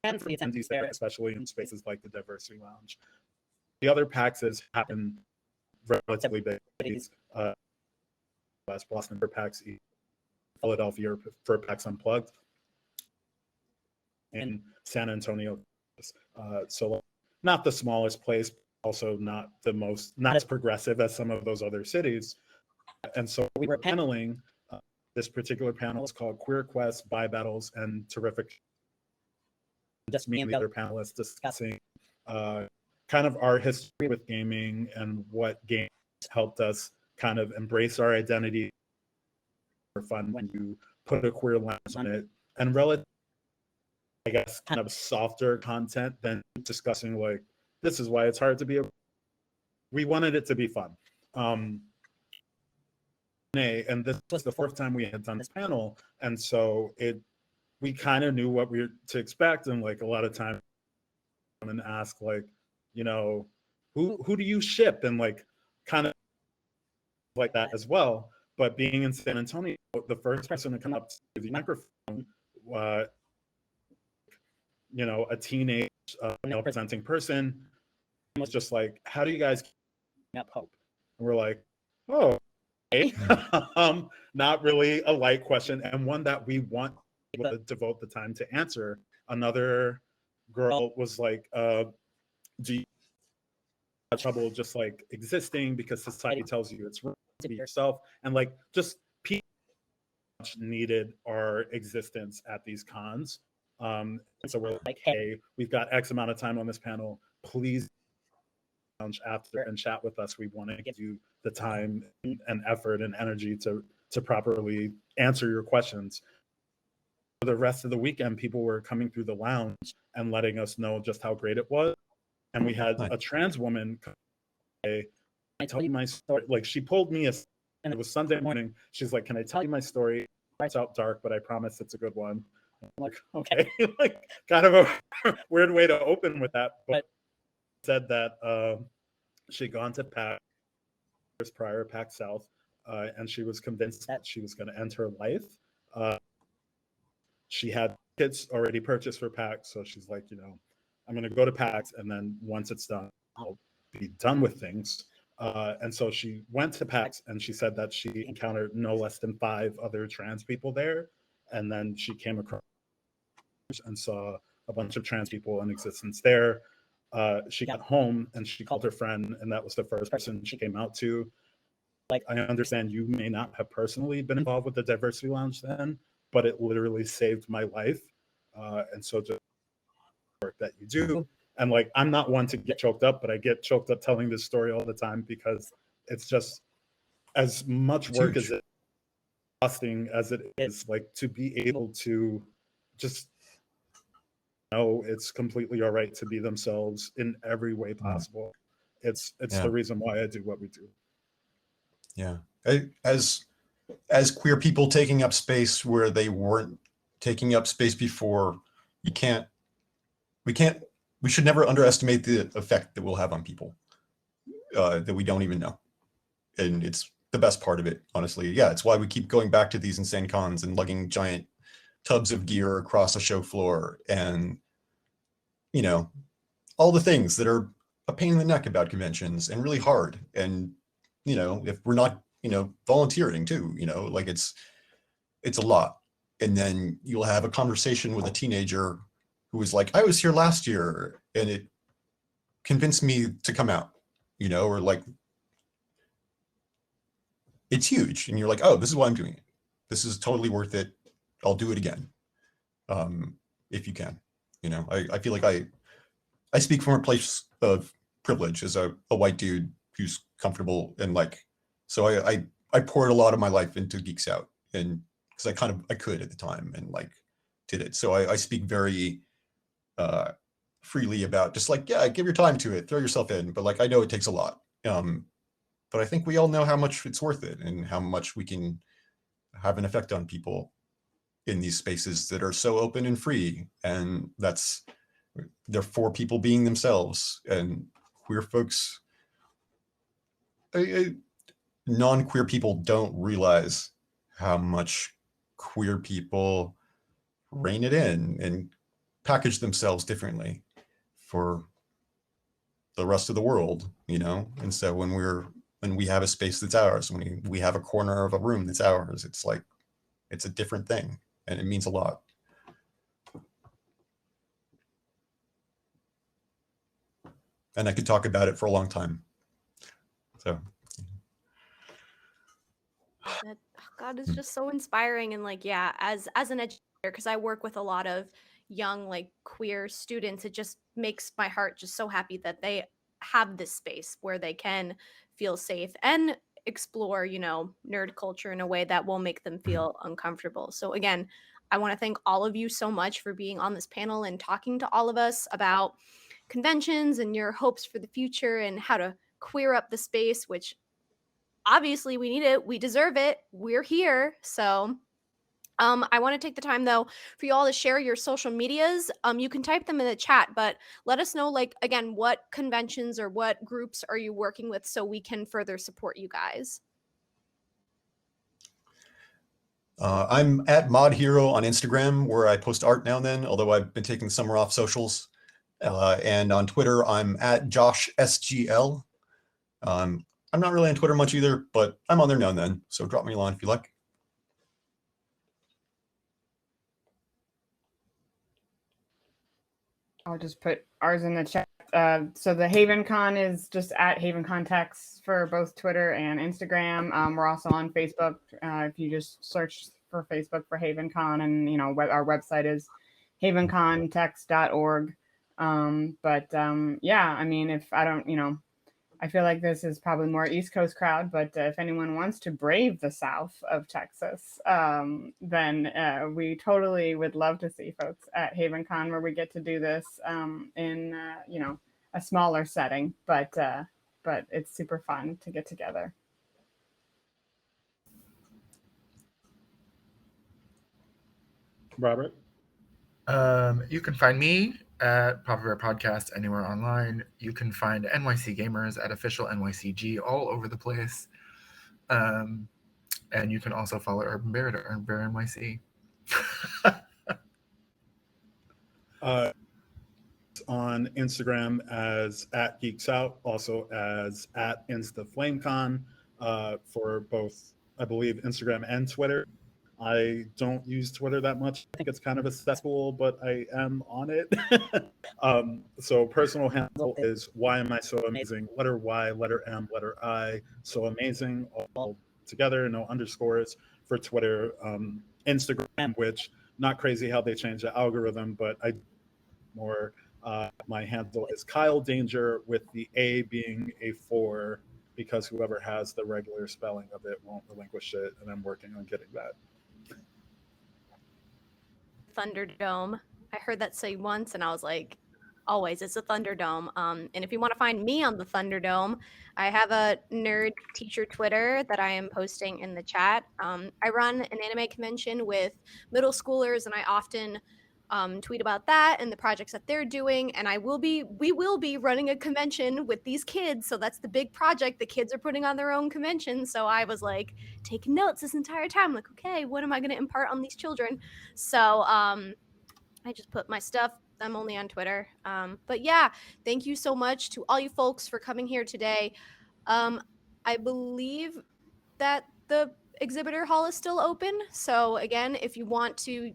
and for the attendees there, especially in spaces like the Diversity Lounge. The other PAXs happen relatively big cities, Boston for PAX East, Philadelphia for PAX Unplugged, and San Antonio. So not the smallest place, also not as progressive as some of those other cities. And so we were paneling. This particular panel is called Queer Quests, Bi Battles, and Terrific. Just me and the other panelists discussing kind of our history with gaming and what games helped us kind of embrace our identity for fun when you put a queer lens on it, and relative, I guess, kind of softer content than discussing like, this is why it's hard to be we wanted it to be fun. And this was the fourth time we had done this panel, and so we kind of knew what we were to expect, and like a lot of times and ask like, you know, who do you ship, and like kind of like that as well. But being in San Antonio, the first person to come up to the microphone, you know, a teenage male presenting person, was just like, how do you guys keep up hope? And we're like, oh, okay. Not really a light question, and one that we want to devote the time to answer. Another girl was like, do you have trouble just like existing because society tells you it's wrong to be yourself? And like, just people needed our existence at these cons. And so we're like, hey, we've got X amount of time on this panel. Please lunch after and chat with us. We want to give you the time and effort and energy to properly answer your questions. For the rest of the weekend, people were coming through the lounge and letting us know just how great it was. and we had Nice. a trans woman say, "Can I tell you my story?" Like, she pulled me aside, and it was Sunday morning. She's like, "Can I tell you my story? It's out dark, but I promise it's a good one." I'm like, okay, like kind of a weird way to open with that, but said that she'd gone to PAX prior, PAX South, and she was convinced that she was going to end her life. She had tickets already purchased for PAX, so she's like, I'm going to go to PAX, and then once it's done, I'll be done with things. And so she went to PAX, and she said that she encountered no less than 5 other trans people there, and then she came across and saw a bunch of trans people in existence there. She got home and she called her friend, and that was the first person she came out to. Like, I understand you may not have personally been involved with the Diversity Lounge then, but it literally saved my life. And so just work that you do. And like, I'm not one to get choked up, but I get choked up telling this story all the time because it's just as much work as it exhausting as it is, like, to be able to just know it's completely all right to be themselves in every way possible. It's the reason why I do what we do. Yeah. As queer people taking up space where they weren't taking up space before, we should never underestimate the effect that we'll have on people that we don't even know. And it's the best part of it, honestly. Yeah, it's why we keep going back to these insane cons and lugging giant tubs of gear across a show floor, and all the things that are a pain in the neck about conventions and really hard. And if we're not volunteering too, like it's a lot. And then you'll have a conversation with a teenager who was like, I was here last year and it convinced me to come out, or like, it's huge. And you're like, oh, this is why I'm doing it. This is totally worth it. I'll do it again. If you can. I feel like I speak from a place of privilege as a white dude who's comfortable, and like, so I poured a lot of my life into Geeks Out, and because I could at the time, and like did it. So I speak very freely about just like, yeah, give your time to it, throw yourself in, but like, I know it takes a lot. But I think we all know how much it's worth it and how much we can have an effect on people in these spaces that are so open and free. And they're for people being themselves, and queer folks, non-queer people don't realize how much queer people rein it in and package themselves differently for the rest of the world, And so when we have a space that's ours, when we have a corner of a room that's ours, it's like, it's a different thing, and it means a lot. And I could talk about it for a long time. So God, it's just so inspiring. And like, yeah, as an educator, because I work with a lot of young like queer students, it just makes my heart just so happy that they have this space where they can feel safe and explore, nerd culture in a way that won't make them feel uncomfortable. So again, I want to thank all of you so much for being on this panel and talking to all of us about conventions and your hopes for the future and how to queer up the space, which obviously we need it. We deserve it. We're here. So I want to take the time though for you all to share your social medias. You can type them in the chat, but let us know, like, again, what conventions or what groups are you working with so we can further support you guys. I'm at Mod Hero on Instagram, where I post art now and then, although I've been taking the summer off socials. And on Twitter, I'm at Josh SGL. I'm not really on Twitter much either, but I'm on there now and then. So drop me a line if you like. I'll just put ours in the chat. So the HavenCon is just at HavenContext for both Twitter and Instagram. We're also on Facebook. If you just search for Facebook for HavenCon, and our website is havencontext.org. Yeah, I mean, if I don't, I feel like this is probably more East Coast crowd, but if anyone wants to brave the South of Texas, then we totally would love to see folks at HavenCon, where we get to do this in, a smaller setting, but it's super fun to get together. Robert? You can find me at Papa Bear Podcast anywhere online. You can find NYC Gamers at official NYCG all over the place. And you can also follow Urban Bear at Urban Bear NYC. On Instagram as at Geeks Out, also as at InstaFlameCon for both, I believe, Instagram and Twitter. I don't use Twitter that much. I think it's kind of a cesspool, but I am on it. So personal handle is Why Am I So Amazing? Letter Y, letter M, letter I. So amazing, all together, no underscores for Twitter. Instagram, which not crazy how they changed the algorithm, but I more. My handle is Kyle Danger with the A being a 4 because whoever has the regular spelling of it won't relinquish it, and I'm working on getting that. Thunderdome. I heard that say once and I was like, always, it's a Thunderdome. And if you want to find me on the Thunderdome, I have a nerd teacher Twitter that I am posting in the chat. I run an anime convention with middle schoolers, and I often tweet about that and the projects that they're doing. And we will be running a convention with these kids. So that's the big project. The kids are putting on their own convention. So I was like taking notes this entire time. Like, okay, what am I going to impart on these children? So I just put my stuff. I'm only on Twitter. But yeah, thank you so much to all you folks for coming here today. I believe that the exhibitor hall is still open. So again, if you want to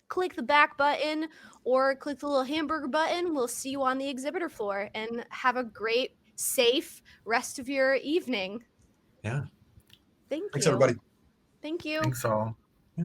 click the back button or click the little hamburger button, we'll see you on the exhibitor floor, and have a great, safe rest of your evening. Yeah. Thanks Thanks, everybody. Thank you. Thanks all.